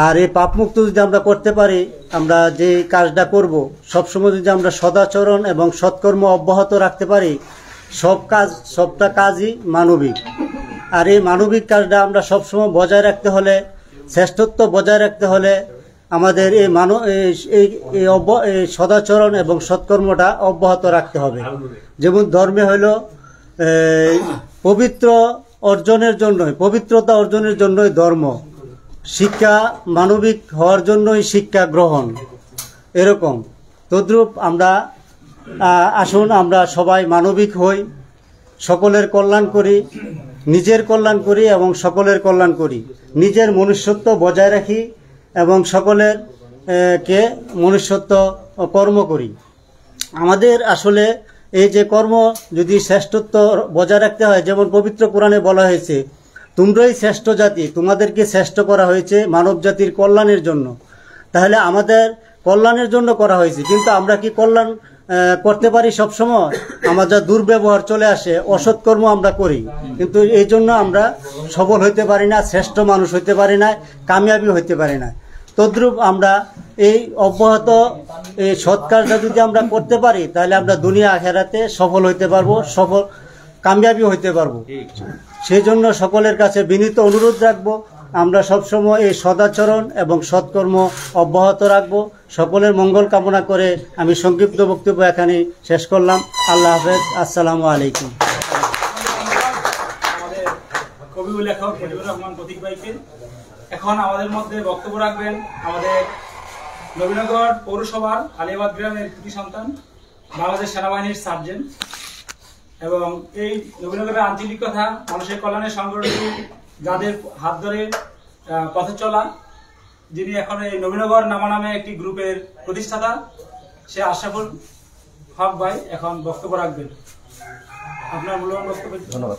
আর এই পাপমুক্ত যদি আমরা করতে পারি, আমরা যে কাজটা করব সবসময় যদি আমরা সদাচরণ এবং সৎকর্ম অব্যাহত রাখতে পারি, সবটা কাজই মানবিক। আর এই মানবিক কাজটা আমরা সবসময় বজায় রাখতে হলে, শ্রেষ্ঠত্ব বজায় রাখতে হলে আমাদের এই সদাচরণ এবং সৎকর্মটা অব্যাহত রাখতে হবে। যেমন ধর্মে হইল পবিত্রতা অর্জনের জন্যই ধর্ম, শিক্ষা মানবিক হওয়ার জন্যই শিক্ষা গ্রহণ, এরকম। তদ্রূপ আমরা আসুন আমরা সবাই মানবিক হই, সকলের কল্যাণ করি, নিজের কল্যাণ করি এবং সকলের কল্যাণ করি, নিজের মনুষ্যত্ব বজায় রাখি এবং সকলের কে মনুষ্যত্ব কর্ম করি। আমাদের আসলে এই যে কর্ম যদি শ্রেষ্ঠত্ব বজায় রাখতে হয়, যেমন পবিত্র কোরআনে বলা হয়েছে, তোমরাই শ্রেষ্ঠ জাতি, তোমাদেরকে শ্রেষ্ঠ করা হয়েছে মানব জাতির কল্যাণের জন্য। তাহলে আমাদের কল্যাণের জন্য করা হয়েছে, কিন্তু আমরা কি কল্যাণ করতে পারি সবসময়? আমাদের দুর্ব্যবহার চলে আসে, অসৎকর্ম আমরা করি, কিন্তু এই জন্য আমরা সবল হইতে পারি না, শ্রেষ্ঠ মানুষ হইতে পারি না, কামিয়াবি হইতে পারি না। তদ্রূপ আমরা এই অব্যাহত এই সৎ কাজটা যদি আমরা করতে পারি, তাহলে আমরা দুনিয়া আখেরাতে সফল হইতে পারবো, কামিয়াবি হইতে পারবো। সেই জন্য সকলের কাছে বিনীত অনুরোধ রাখবো, আমরা সবসময় এই সদাচরণ এবং সৎকর্ম অব্যাহত রাখবো। সকলের মঙ্গল কামনা করে আমি সংক্ষিপ্ত বক্তব্য এখানে শেষ করলাম। আল্লাহ হাফেজ, আসসালামু আলাইকুম। আমাদের কবি ও লেখক মুজিবুর রহমান প্রতীক ভাইকে। এখন আমাদের মধ্যে বক্তব্য রাখবেন আমাদের নবীনগর পৌরসভার আলিয়াবাদ গ্রামের কৃতি সন্তান, বাংলাদেশ সেনাবাহিনীর সার্জেন্ট এবং এই নবীনগরের আঞ্চলিকতা মানুষের কল্যাণের সংগঠনটি যাদের হাত ধরে পথে চলা, যিনি এখন এই নবীনগর নামে একটি গ্রুপের প্রতিষ্ঠাতা, সে আশরাফুল হক ভাই এখন বক্তব্য রাখবেন। আপনার মূল্যবান বক্তব্য। ধন্যবাদ।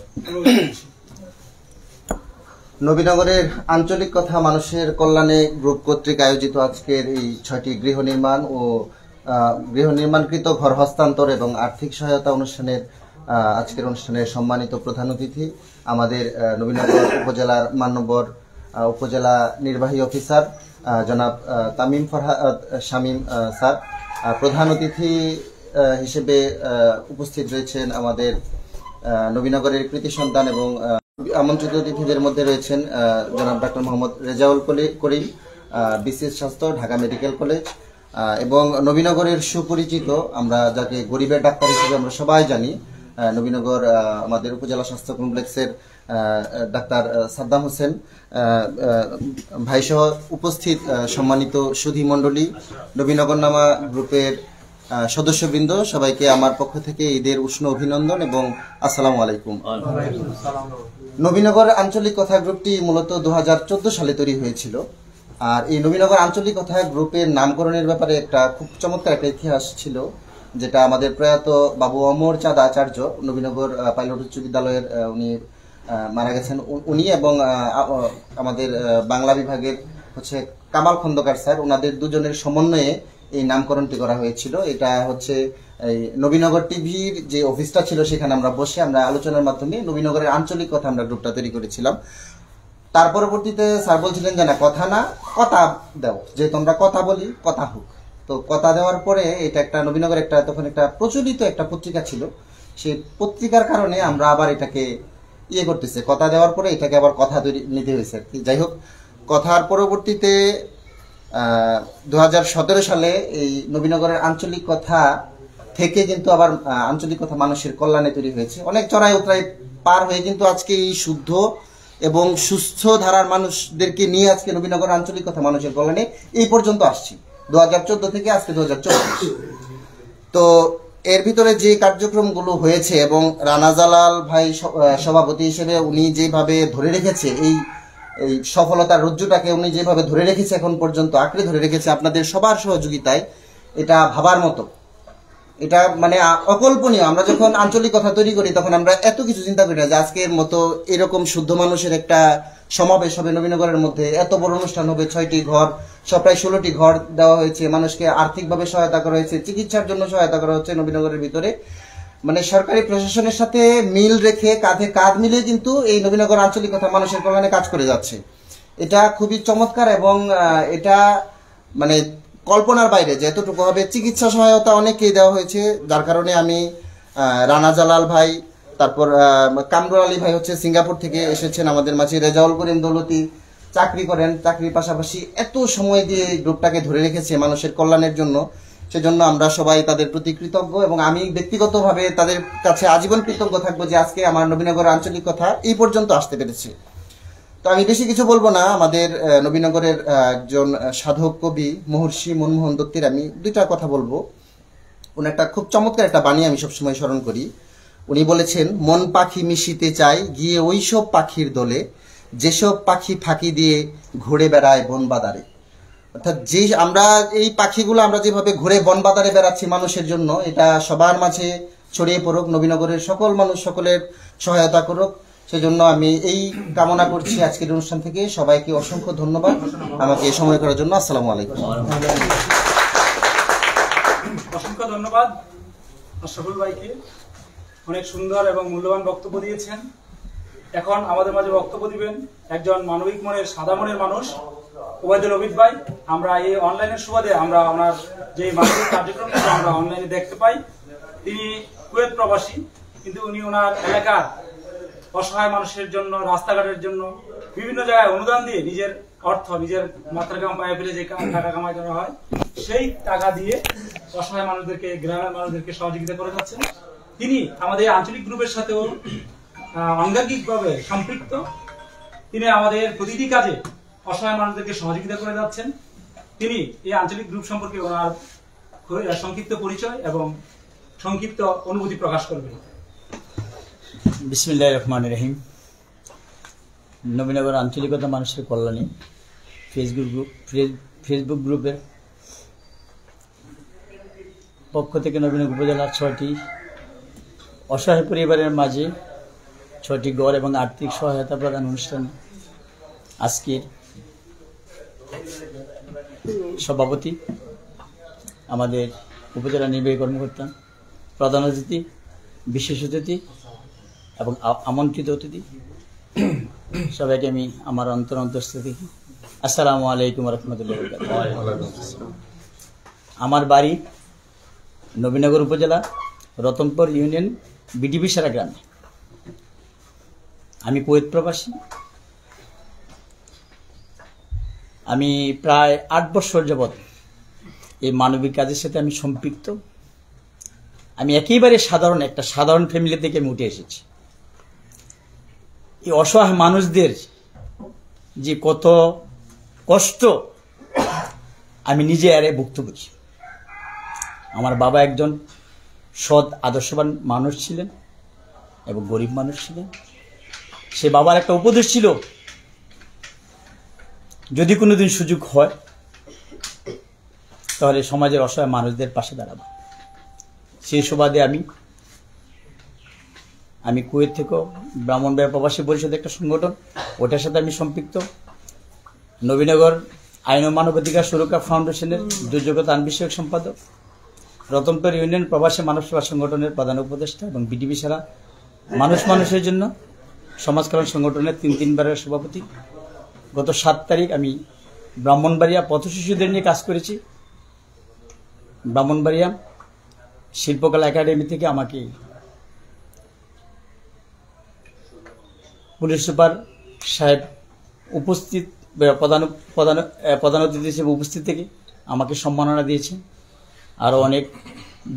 নবীনগরের আঞ্চলিক কথা মানুষের কল্যাণে গ্রুপ কর্তৃক আয়োজিত আজকের এই 6টি গৃহ নির্মাণকৃত ঘর হস্তান্তর এবং আর্থিক সহায়তা অনুষ্ঠানের আজকের অনুষ্ঠানের সম্মানিত প্রধান অতিথি আমাদের নবীনগর উপজেলার মান্যবর উপজেলা নির্বাহী অফিসার জনাব তামিম ফরহাদ শামীম স্যার, প্রধান অতিথি হিসেবে উপস্থিত রয়েছেন আমাদের নবীনগরের কৃতি সন্তান এবং আমন্ত্রিত অতিথিদের মধ্যে রয়েছেন জনাব ডক্টর মোহাম্মদ রেজাউল করিম, বিসিএস স্বাস্থ্য, ঢাকা মেডিকেল কলেজ, এবং নবীনগরের সুপরিচিত আমরা যাকে গরিবের ডাক্তার হিসেবে আমরা সবাই জানি নবীনগর আমাদের উপজেলা স্বাস্থ্য কমপ্লেক্সের ডাক্তার সাদ্দাম হোসেন ভাইসহ উপস্থিত সম্মানিত সুধী মণ্ডলী, নবীনগর নামা গ্রুপের সদস্যবৃন্দ, সবাইকে আমার পক্ষ থেকে ঈদের উষ্ণ অভিনন্দন এবং আসসালামু আলাইকুম। নবীনগর আঞ্চলিক কথা গ্রুপটি মূলত 2014 সালে তৈরি হয়েছিল। আর এই নবীনগর আঞ্চলিক কথা গ্রুপের নামকরণের ব্যাপারে একটা খুব চমৎকার একটা ইতিহাস ছিল, যেটা আমাদের প্রয়াত বাবু অমর চাঁদ আচার্য, নবীনগর পাইলট উচ্চ বিদ্যালয়ের উনি মারা গেছেন, উনি এবং আমাদের বাংলা বিভাগের হচ্ছে কামাল খন্দকার স্যার, ওনাদের দুজনের সমন্বয়ে এই নামকরণটি করা হয়েছিল। এটা হচ্ছে এই নবীনগর টিভির যে অফিসটা ছিল সেখানে আমরা বসে আমরা আলোচনার মাধ্যমে নবীনগরের আঞ্চলিক কথা আমরা গ্রুপটা তৈরি করেছিলাম। তার পরবর্তীতে স্যার বলছিলেন যে না, কথা না, কথা দাও, যে তোমরা কথা বলি, কথা হোক। তো কথা দেওয়ার পরে এটা একটা নবীনগর একটা তখন একটা প্রচলিত একটা পত্রিকা ছিল, সেই পত্রিকার কারণে আমরা আবার এটাকে করতেছে, কথা দেওয়ার পরে এটাকে আবার কথা নিতে হয়েছে আর কি। যাই হোক, কথার পরবর্তীতে 2017 সালে এই নবীনগরের আঞ্চলিক কথা থেকে কিন্তু আবার আঞ্চলিক কথা মানুষের কল্যাণে তৈরি হয়েছে। অনেক চড়াই উতরাই পার হয়ে কিন্তু আজকে এই শুদ্ধ এবং সুস্থ ধারার মানুষদেরকে নিয়ে আজকে নবীনগর আঞ্চলিক কথা মানুষের কল্যাণে এই পর্যন্ত আসছি, 2014 থেকে আজকে 2024। তো এর ভিতরে যে কার্যক্রমগুলো হয়েছে এবং রানা জালাল ভাই সভাপতি হিসেবে উনি যেভাবে ধরে রেখেছে এই সফলতার রজ্জুটাকে, উনি যেভাবে ধরে রেখেছে এখন পর্যন্ত আঁকড়ে ধরে রেখেছে আপনাদের সবার সহযোগিতায়, এটা ভাবার মতো, এটা মানে অকল্পনীয়। আমরা যখন আঞ্চলিক কথা তৈরি করি তখন আমরা এত কিছু চিন্তা করি না যে আজকের মতো এরকম শুদ্ধ মানুষের একটা সমাবেশ হবে নবীনগরের মধ্যে, এত বড় অনুষ্ঠান হবে, 6টি ঘর, প্রায় 16টি ঘর দেওয়া হয়েছে, মানুষকে আর্থিকভাবে সহায়তা করা হয়েছে, চিকিৎসার জন্য সহায়তা করা হচ্ছে নবীনগরের ভিতরে। মানে সরকারি প্রশাসনের সাথে মিল রেখে কাঁধে কাঁধ মিলে কিন্তু এই নবীনগর আঞ্চলিক কথা মানুষের কল্যাণে কাজ করে যাচ্ছে। এটা খুবই চমৎকার এবং এটা মানে কল্পনার বাইরে যে এতটুকু হবে। চিকিৎসা সহায়তা অনেককেই দেওয়া হয়েছে, যার কারণে আমি রানা জালাল ভাই, তারপর কামরুল আলী ভাই হচ্ছে সিঙ্গাপুর থেকে এসেছেন আমাদের মাঝে, রেজাউল করিম দৌলতি চাকরি করেন, চাকরির পাশাপাশি এত সময় দিয়ে গ্রুপটাকে ধরে রেখেছে মানুষের কল্যাণের জন্য। সেজন্য আমরা সবাই তাদের প্রতি কৃতজ্ঞ এবং আমি ব্যক্তিগতভাবে তাদের কাছে আজীবন কৃতজ্ঞ থাকবো যে আজকে আমার নবীনগর আঞ্চলিক কথা এই পর্যন্ত আসতে পেরেছে। তো আমি বেশি কিছু বলবো না, আমাদের নবীনগরের একজন সাধক কবি মহর্ষি মনমোহন দত্তের আমি দুইটা কথা বলবো। উনি একটা খুব চমৎকার একটা বাণী আমি সবসময় স্মরণ করি। উনি বলেছেন, মন পাখি মিশিতে চাই গিয়ে ওইসব পাখির দলে, যেসব পাখি ফাঁকি দিয়ে ঘুরে বেড়ায় বন বাদারে। অর্থাৎ যে আমরা এই পাখিগুলো আমরা যেভাবে ঘুরে বন বাদারে বেড়াচ্ছি মানুষের জন্য, এটা সবার মাঝে ছড়িয়ে পড়ুক, নবীনগরের সকল মানুষ সকলের সহায়তা করুক। সেজন্য আমি এই কামনা করছি আজকের অনুষ্ঠান থেকে। সবাইকে অসংখ্য ধন্যবাদ আমাকে এই সময় করার জন্য। আসসালামু আলাইকুম। অসংখ্য ধন্যবাদ আশরাফুল ভাইকে, অনেক সুন্দর এবং মূল্যবান বক্তব্য দিয়েছেন। এখন আমাদের মাঝে বক্তব্য দিবেন একজন মানবিক মনের সাদা মনের মানুষ ওবায়দুল অবিদ ভাই। আমরা এই অনলাইনের সুবাদে আমরা ওনার যে মানবিক কার্যক্রমগুলো আমরা অনলাইনে দেখতে পাই। তিনি কুয়েত প্রবাসী, কিন্তু উনি ওনার এলাকার অসহায় মানুষের জন্য, রাস্তাঘাটের জন্য বিভিন্ন জায়গায় অনুদান দিয়ে নিজের অর্থ, নিজের মাত্রা কাম পায়ে ফেলে যে টাকা কামাই করা হয় সেই টাকা দিয়ে অসহায় মানুষদেরকে, গ্রামের মানুষদেরকে সহযোগিতা করে যাচ্ছেন। তিনি আমাদের আঞ্চলিক গ্রুপের সাথেও আঙ্গিকভাবে সম্পৃক্ত। তিনি আমাদের প্রতিটি কাজে অসহায় মানুষদেরকে সহযোগিতা করে যাচ্ছেন। তিনি এই আঞ্চলিক গ্রুপ সম্পর্কে ওনার সংক্ষিপ্ত পরিচয় এবং সংক্ষিপ্ত অনুভূতি প্রকাশ করবেন। বিসমিল্লাহির রহমানির রহিম। নবীনগর আঞ্চলিকতা মানুষের কল্যাণে ফেসবুক গ্রুপের পক্ষ থেকে নবীনগর উপজেলার 6টি অসহায় পরিবারের মাঝে 6টি ঘর এবং আর্থিক সহায়তা প্রদান অনুষ্ঠান আজকের সভাপতি, আমাদের উপজেলা নির্বাহী কর্মকর্তা, প্রধান অতিথি, বিশেষ অতিথি এবং আমন্ত্রিত অতিথি সবাইকে আমি আমার অন্তরস্থ থেকে আসসালামু আলাইকুম রহমতুল্লাহ। আমার বাড়ি নবীনগর উপজেলা রতনপুর ইউনিয়ন বিডিবি সারা গ্রামে। আমি কুয়েত প্রবাসী। আমি প্রায় 8 বছর যাবৎ এই মানবিক কাজের সাথে আমি সম্পৃক্ত। আমি একেবারে একটা সাধারণ ফ্যামিলি থেকে আমি উঠে এসেছি। এই অসহায় মানুষদের যে কত কষ্ট আমি নিজে আরে ভুক্তভোগী। আমার বাবা একজন সৎ আদর্শবান মানুষ ছিলেন এবং গরিব মানুষ ছিলেন। সে বাবার একটা উপদেশ ছিল, যদি কোনোদিন সুযোগ হয় তাহলে সমাজের অসহায় মানুষদের পাশে দাঁড়াবো। সেই সুবাদে আমি কুয়েত থেকেও ব্রাহ্মণবাড়িয়া প্রবাসী পরিষদ একটা সংগঠন, ওটার সাথে আমি সম্পৃক্ত। নবীনগর আইন ও মানবাধিকার সুরক্ষা ফাউন্ডেশনের দুর্যোগতা আইন বিষয়ক সম্পাদক, রতনপুর ইউনিয়ন প্রবাসী মানব সেবা সংগঠনের প্রধান উপদেষ্টা এবং বিডিবি ছাড়া মানুষের জন্য সমাজ কল্যাণ সংগঠনের 3 বারের সভাপতি। গত 7 তারিখ আমি ব্রাহ্মণবাড়িয়া পথ শিশুদের নিয়ে কাজ করেছি। ব্রাহ্মণবাড়িয়া শিল্পকলা একাডেমি থেকে আমাকে পুলিশ সুপার সাহেব উপস্থিত প্রধান অতিথি হিসেবে উপস্থিত থেকে আমাকে সম্মাননা দিয়েছেন। আরও অনেক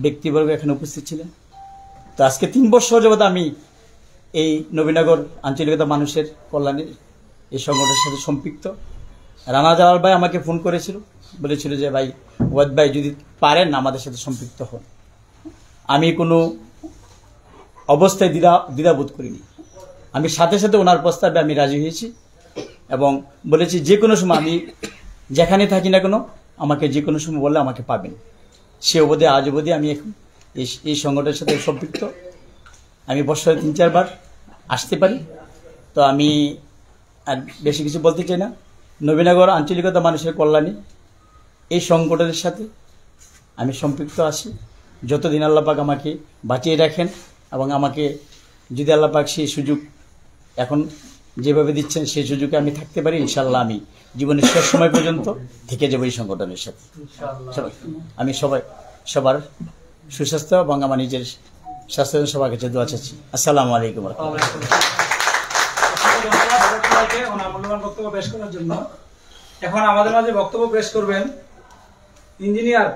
ব্যক্তিবর্গ এখানে উপস্থিত ছিলেন। তো আজকে 3 বছর যাবত আমি এই নবীনগর আঞ্চলিকতা মানুষের কল্যাণের এই সংগঠনের সাথে সম্পৃক্ত। রানা জালাল ভাই আমাকে ফোন করেছিল, বলেছিল যে ভাই ওয়াদ ভাই যদি পারেন আমাদের সাথে সম্পৃক্ত হন। আমি কোনো অবস্থায় দ্বিধাবোধ করিনি। আমি সাথে সাথে ওনার প্রস্তাবে আমি রাজি হয়েছি এবং বলেছি যে কোনো সময় আমি যেখানে থাকি না কেন আমাকে যে কোনো সময় বললে আমাকে পাবেন। সে অবধি আজ অবধি আমি এখন এই সংগঠনের সাথে সম্পৃক্ত। আমি বছরে 3-4 বার আসতে পারি। তো আমি আর বেশি কিছু বলতে চাই না। নবীনগর আঞ্চলিকতা মানুষের কল্যাণে এই সংগঠনের সাথে আমি সম্পৃক্ত আছি। যতদিন আল্লাহ পাক আমাকে বাঁচিয়ে রাখেন এবং আমাকে যদি আল্লাহ পাক সেই সুযোগ এখন যেভাবে দিচ্ছেন সেই সুযোগে আমি থাকতে পারি, ইনশাল্লাহ আমি জীবনের শেষ সময় পর্যন্ত থেকে যাবো এই সংগঠনের সাথে। আমি সবার সুস্বাস্থ্য এবং আমার নিজের স্বাস্থ্য সবার কাছে দোয়া চাচ্ছি। আসসালামু আলাইকুম। মূল্যবান বক্তব্য পেশ করার জন্য এখন আমাদের মাঝে বক্তব্য পেশ করবেন ইঞ্জিনিয়ার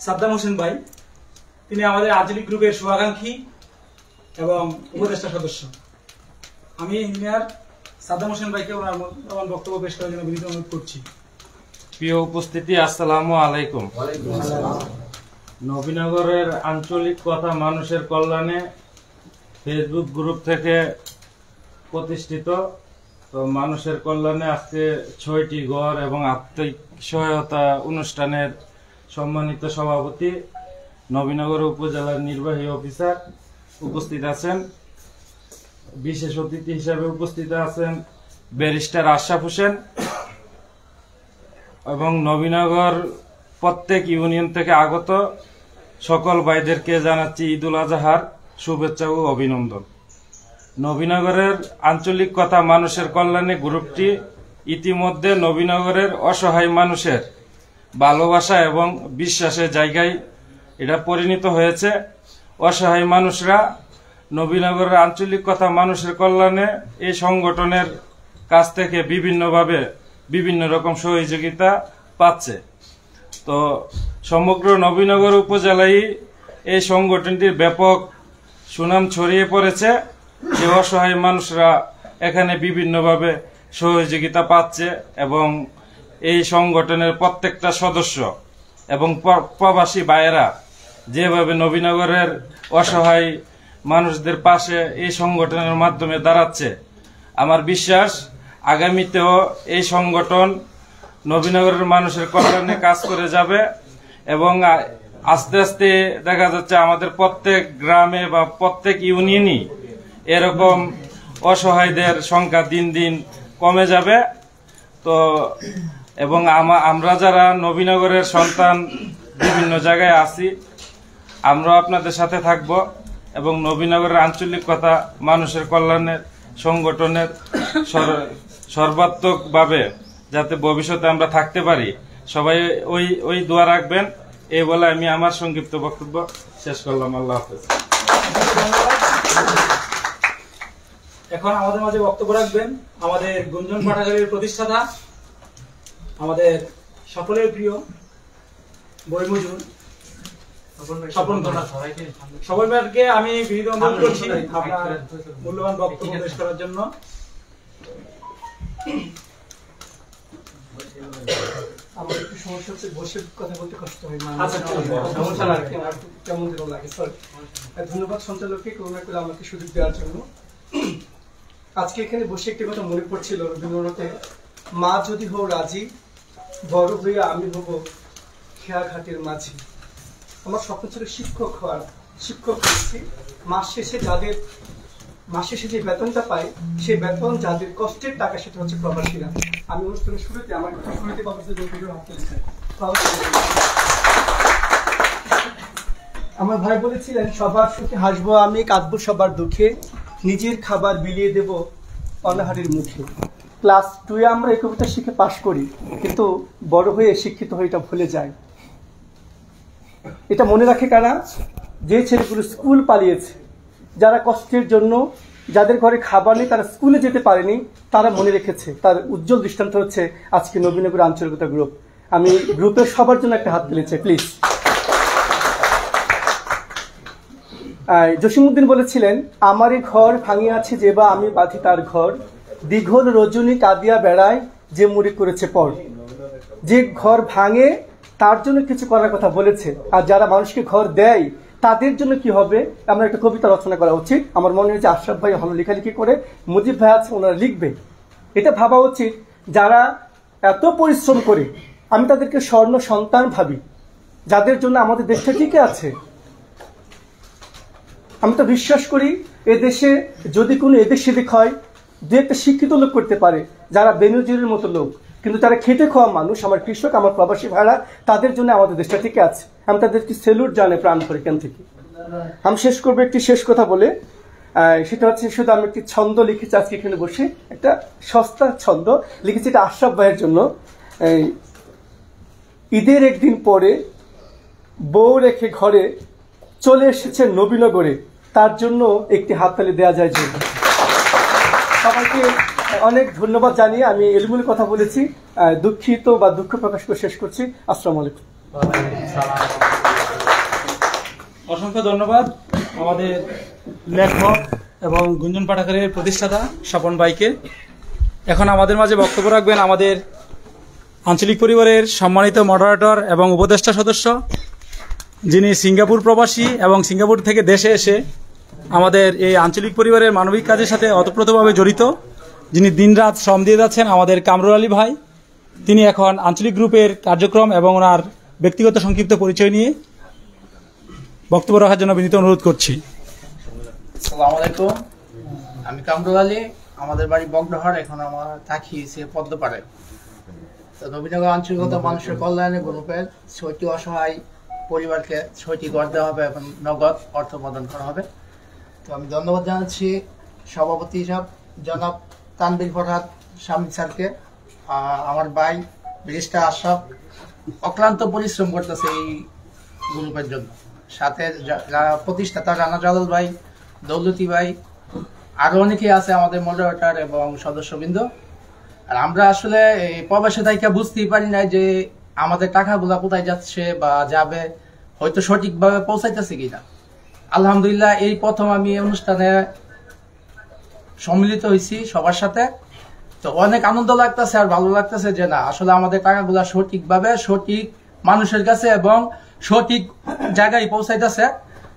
সাদ্দাম হোসেন ভাই। তিনি আমাদের আঞ্চলিক গ্রুপের শুভাকাঙ্ক্ষী এবং উপদেষ্টা সদস্য। আমি ইঞ্জিনিয়ার সাদ্দাম হোসেন ভাইকে ওনার মূল্যবান বক্তব্য পেশ করার জন্য বিনীত অনুরোধ করছি। প্রিয় উপস্থিতি, আসসালামু আলাইকুম। নবীনগরের আঞ্চলিক কথা মানুষের কল্যাণে ফেসবুক গ্রুপ থেকে প্রতিষ্ঠিত। তো মানুষের কল্যাণে আজকে 6টি ঘর এবং আর্থিক সহায়তা অনুষ্ঠানের সম্মানিত সভাপতি নবীনগর উপজেলার নির্বাহী অফিসার উপস্থিত আছেন। বিশেষ অতিথি হিসেবে উপস্থিত আছেন ব্যারিস্টার আশরাফ হোসেন এবং নবীনগর প্রত্যেক ইউনিয়ন থেকে আগত সকল ভাইদেরকে জানাচ্ছি ঈদুল আজহার শুভেচ্ছা ও অভিনন্দন। নবীনগরের আঞ্চলিক কথা মানুষের কল্যাণে গ্রুপটি ইতিমধ্যে নবীনগরের অসহায় মানুষের ভালোবাসা এবং বিশ্বাসের জায়গায় এটা পরিণত হয়েছে। অসহায় মানুষরা নবীনগরের আঞ্চলিক কথা মানুষের কল্যাণে এই সংগঠনের কাছ থেকে বিভিন্নভাবে বিভিন্ন রকম সহযোগিতা পাচ্ছে। তো সমগ্র নবীনগর উপজেলায় এই সংগঠনটির ব্যাপক সুনাম ছড়িয়ে পড়েছে। যে অসহায় মানুষরা এখানে বিভিন্নভাবে সহযোগিতা পাচ্ছে এবং এই সংগঠনের প্রত্যেকটা সদস্য এবং প্রবাসী ভাইয়েরা যেভাবে নবীনগরের অসহায় মানুষদের পাশে এই সংগঠনের মাধ্যমে দাঁড়াচ্ছে, আমার বিশ্বাস আগামীতেও এই সংগঠন নবীনগরের মানুষের কল্যাণে কাজ করে যাবে এবং আস্তে আস্তে দেখা যাচ্ছে আমাদের প্রত্যেক গ্রামে বা প্রত্যেক ইউনিয়নই এরকম অসহায়দের সংখ্যা দিন দিন কমে যাবে। তো এবং আমরা যারা নবীনগরের সন্তান বিভিন্ন জায়গায় আছি, আমরা আপনাদের সাথে থাকব এবং নবীনগরের আঞ্চলিক কথা মানুষের কল্যাণের সংগঠনের সর্বাত্মকভাবে যাতে ভবিষ্যতে আমরা থাকতে পারি, সবাই ওই দোয়া রাখবেন। এই বলে আমি আমার সংক্ষিপ্ত বক্তব্য শেষ করলাম। আল্লাহ হাফেজ। এখন আমাদের মাঝে বক্তব্য রাখবেন আমাদের গুঞ্জন পাঠাগারের প্রতিষ্ঠাতা, আমাদের সকলের প্রিয় বই মজুর স্বপন তোমরা সবাই ভাইকে আমি বিনীত অনুরোধ করছি আপনার মূল্যবান বক্তব্য পেশ করার জন্য। আমার একটু সমস্যা হচ্ছে, বসে কথা বলতে কষ্ট হয়। কেমন যেন লাগে, সরি। ধন্যবাদ সঞ্চালককে করুণা করে আমাকে সুযোগ দেওয়ার জন্য। আজকে এখানে বসে একটি কথা মনে পড়ছিল রবীন্দ্রনাথে, মা যদি হও রাজি, বড় হইয়া আমি হব খেয়াঘাটের মাঝি। আমার স্বপ্ন ছিল শিক্ষক হওয়ার, শিক্ষক হয়েছি। মাস শেষে যে বেতনটা পাই, সেই বেতন যাদের কষ্টের টাকা, সেটা হচ্ছে প্রবাসীরা। আমি অনুষ্ঠানের শুরুতে আমার কথা শুরুতে আমার ভাই বলেছিলেন, সবার সুখে হাসবো আমি, কাঁদবো সবার দুঃখে, নিজের খাবার বিলিয়ে দেব অনাহারের মুখে। ক্লাস 2-এ আমরা এই কবিতা শিখে পাশ করি, কিন্তু বড় হয়ে শিক্ষিত হয়ে এটা ভুলে যায়। এটা মনে রাখে কারা? যে ছেলেগুলো স্কুল পালিয়েছে, যারা কষ্টের জন্য, যাদের ঘরে খাবার নেই, তারা স্কুলে যেতে পারেনি, তারা মনে রেখেছে। তার উজ্জ্বল দৃষ্টান্ত হচ্ছে আজকে নবীনগর আঞ্চলিকতা গ্রুপ। আমি গ্রুপের সবার জন্য একটা হাত তুলেছি, প্লিজ। জসিমউদ্দিন বলেছিলেন, আমারই ঘর ভাঙিয়াছে যে বা আমি বাঁধি তার ঘর, দীঘল রজনী কাঁদিয়া বেড়ায় যে মুড়ি করেছে পর। যে ঘর ভাঙে তার জন্য কিছু করার কথা বলেছে, আর যারা মানুষকে ঘর দেয় তাদের জন্য কি হবে, আমরা একটা কবিতা রচনা করা উচিত। আমার মনে হয় যে আশরাফ ভাই ভালো লেখালেখি করে, মুজিব ভাই আছে, ওনারা লিখবে। এটা ভাবা উচিত, যারা এত পরিশ্রম করে, আমি তাদেরকে স্বর্ণ সন্তান ভাবি, যাদের জন্য আমাদের দেশটা টিকে আছে। আমি তো বিশ্বাস করি এদেশে যদি কোনো এদিক সেদিক হয়, দু একটা শিক্ষিত লোক করতে পারে, যারা বেনজিরের মতো লোক, কিন্তু তারা খেটে খাওয়া মানুষ, আমার কৃষক, আমার প্রবাসী ভাইরা, তাদের জন্য আমাদের দেশটা টিকে আছে। আমি তাদেরকে সেলুট জানাই প্রাণ ভরে এখান থেকে। আমি শেষ করবো একটি শেষ কথা বলে, সেটা হচ্ছে, শুধু আমি একটি ছন্দ লিখেছি আজকে এখানে বসে, একটা সস্তা ছন্দ লিখেছি, এটা আশরাফ ভাইয়ের জন্য। ঈদের একদিন পরে বউ রেখে ঘরে চলে এসেছে নবীনগরে, তার জন্য একটি হাততালি দেওয়া যায়। জন্য সবাইকে অনেক ধন্যবাদ জানিয়ে আমি এলমুল কথা বলেছি, দুঃখিত বা দুঃখ প্রকাশ করে শেষ করছি। আসসালামু আলাইকুম। অসংখ্য ধন্যবাদ আমাদের লেখক এবং গুঞ্জন পাঠাগারের প্রতিষ্ঠাতা স্বপন ভাইকে। এখন আমাদের মাঝে বক্তব্য রাখবেন আমাদের আঞ্চলিক পরিবারের সম্মানিত মডারেটর এবং উপদেষ্টা সদস্য, যিনি সিঙ্গাপুর প্রবাসী এবং সিঙ্গাপুর থেকে দেশে এসে আমাদের এই আঞ্চলিক পরিবারের মানবিক কাজের সাথে ওতপ্রোতভাবে জড়িত, যিনি দিনরাত শ্রম দিয়ে যাচ্ছেন, আমাদের কামরুল আলী ভাই। তিনি এখন আঞ্চলিক গ্রুপের কার্যক্রম এবং ওনার ব্যক্তিগত সংক্ষিপ্ত পরিচয় নিয়ে বক্তব্য রাখার জন্য বিনীত অনুরোধ করছি। আসসালামু আলাইকুম, আমি কামরুল আলী, আমাদের বাড়ি বগডহার, এখন আমার থাকি পদ্মপাড়ে। তো নবীনগর আঞ্চলিকতা মানুষের কল্যাণে গ্রুপের ৬টি অসহায় পরিবারকে ৬টি ঘর দেওয়া হবে এবং নগদ অর্থ প্রদান করা হবে। তো আমি ধন্যবাদ জানাচ্ছি সভাপতি হিসাব জনাব তানভীর ফরহাদ শামীম স্যারকে, আমার ভাই ব্যারিস্টার আশরাফ অক্লান্ত পরিশ্রম করতেছে এই গ্রুপের জন্য, সাথে যারা প্রতিষ্ঠাতা রানা জালাল ভাই, দৌলতি ভাই, আরো অনেকেই আছে আমাদের মডারেটর এবং সদস্যবৃন্দ। আর আমরা আসলে এই প্রবাসে থেকে বুঝতেই পারি না যে আমাদের টাকাগুলা কোথায় যাচ্ছে বা যাবে, হয়তো সঠিকভাবে পৌঁছাইতেছে কিনা। আলহামদুলিল্লাহ, এই প্রথম আমি এই অনুষ্ঠানে সম্মিলিত হয়েছি সবার সাথে, তো অনেক আনন্দ লাগতেছে আর ভালো লাগতেছে যে না, আসলে আমাদের টাকাগুলা সঠিকভাবে সঠিক মানুষের কাছে এবং সঠিক জায়গায় পৌঁছাইতেছে।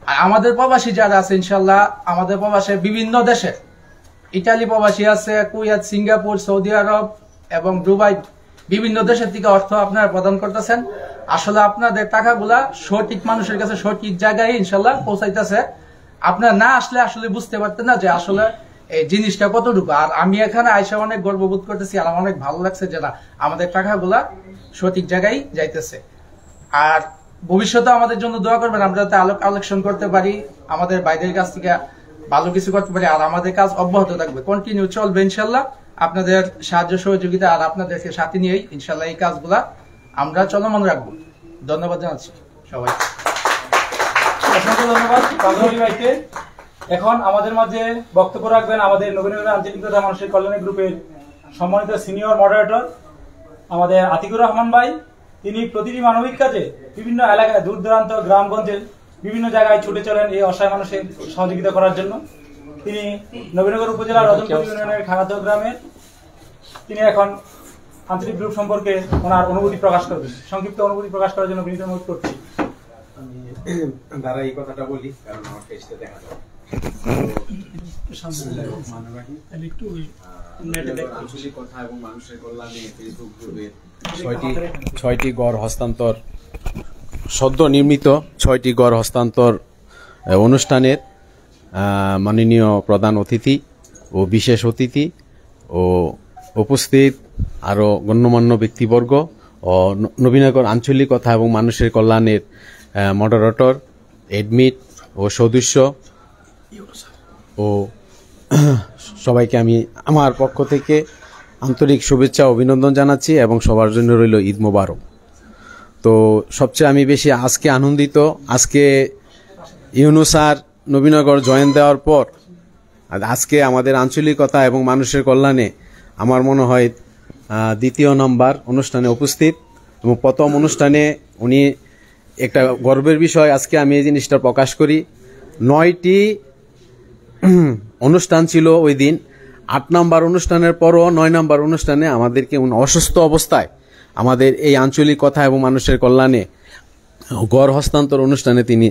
আর আমাদের প্রবাসী যারা আছে, ইনশাল্লাহ আমাদের প্রবাসে বিভিন্ন দেশে, ইটালি প্রবাসী আছে, কুয়েত, সিঙ্গাপুর, সৌদি আরব এবং দুবাই, বিভিন্ন দেশের থেকে অর্থ আপনারা প্রদান করতেছেন। আসলে আপনাদের টাকাগুলা সঠিক মানুষের কাছে সঠিক জায়গায় ইনশাল্লাহ পৌঁছাইতেছে। আপনারা না আসলে আসলে বুঝতে পারতেন না যে আসলে এই জিনিসটা কতটুকু। আর আমি এখানে আইসা অনেক গর্ববোধ করতেছি, আর আমার অনেক ভালো লাগছে যে না, আমাদের টাকাগুলা সঠিক জায়গায় যাইতেছে। আর ভবিষ্যতে আমাদের জন্য দোয়া করবেন, আমরা যাতে আলো কালেকশন করতে পারি, আমাদের বাইরের কাছ থেকে ভালো কিছু করতে পারি, আর আমাদের কাজ অব্যাহত থাকবে, কন্টিনিউ চলবে ইনশাল্লাহ। আপনাদের সাহায্য সহযোগিতা আর আপনাদেরকে সাথে নিয়েই ইনশাল্লাহ এই কাজগুলা আমরা চলমান রাখবো। ধন্যবাদ জানাচ্ছি সবাই। অসংখ্য ধন্যবাদ কামরুল আলী ভাইকে। এখন আমাদের মাঝে বক্তব্য রাখবেন আমাদের নবীনগর আঞ্চলিকতা মানুষের কল্যাণ গ্রুপের সম্মানিত সিনিয়র মডারেটর আমাদের আতিকুর রহমান ভাই। তিনি প্রতিটি মানবিক কাজে বিভিন্ন এলাকায় দূর দূরান্ত গ্রামগঞ্জের বিভিন্ন জায়গায় ছুটে চলেন এই অসহায় মানুষের সহযোগিতা করার জন্য। তিনি নবীনগর উপজেলার রতনপুর ইউনিয়নের খাগাতো গ্রামের তিনি এখন আঞ্চলিক গ্রুপ সম্পর্কে ওনার অনুভূতি প্রকাশ করবেন। সংক্ষিপ্ত অনুভূতি প্রকাশ করার জন্য বিনীত অনুরোধ করছি। আমি দ্বারা এই কথাটা বলি কারণ আমার ফেসটা দেখা যায়। আঞ্চলিক কথা এবং মানুষের কল্যাণে ফেসবুক গ্রুপের 6টি গড় হস্তান্তর সদ্য নির্মিত 6টি গড় হস্তান্তর অনুষ্ঠানের মাননীয় প্রধান অতিথি ও বিশেষ অতিথি ও উপস্থিত আরও গণ্যমান্য ব্যক্তিবর্গ ও নবীনগর আঞ্চলিক কথা এবং মানুষের কল্যাণের মডারেটর, এডমিট ও সদস্য ও সবাইকে আমি আমার পক্ষ থেকে আন্তরিক শুভেচ্ছা অভিনন্দন জানাচ্ছি এবং সবার জন্য রইল ঈদ মোবারক। তো সবচেয়ে আমি বেশি আজকে আনন্দিত, আজকে ইউনূস স্যার নবীনগর জয়েন দেওয়ার পর আজকে আমাদের আঞ্চলিকতা এবং মানুষের কল্যাণে আমার মনে হয় দ্বিতীয় নাম্বার অনুষ্ঠানে উপস্থিত এবং প্রথম অনুষ্ঠানে উনি একটা গর্বের বিষয় আজকে আমি এই জিনিসটা প্রকাশ করি। 9টি অনুষ্ঠান ছিল ওই দিন, 8 নম্বর অনুষ্ঠানের পরও 9 নম্বর অনুষ্ঠানে আমাদেরকে অসুস্থ অবস্থায় আমাদের এই আঞ্চলিক কথা এবং মানুষের কল্যাণে গড় হস্তান্তর অনুষ্ঠানে তিনি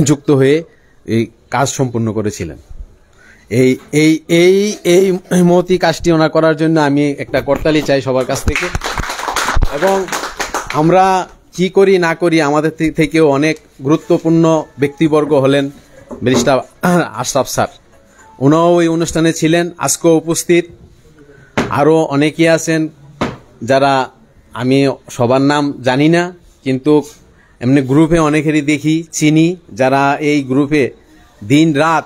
যুক্ত হয়ে এই কাজ সম্পূর্ণ করেছিলেন। এই এই এই এই মহতি কাজটি ওনার করার জন্য আমি একটা করতালি চাই সবার কাছ থেকে। এবং আমরা কি করি না করি আমাদের থেকেও অনেক গুরুত্বপূর্ণ ব্যক্তিবর্গ হলেন ব্যারিস্টার আশরাফ স্যার, উনাও ওই অনুষ্ঠানে ছিলেন, আজকেও উপস্থিত। আরও অনেকেই আছেন যারা আমি সবার নাম জানি না, কিন্তু এমনি গ্রুপে অনেকেরই দেখি চিনি, যারা এই গ্রুপে দিন রাত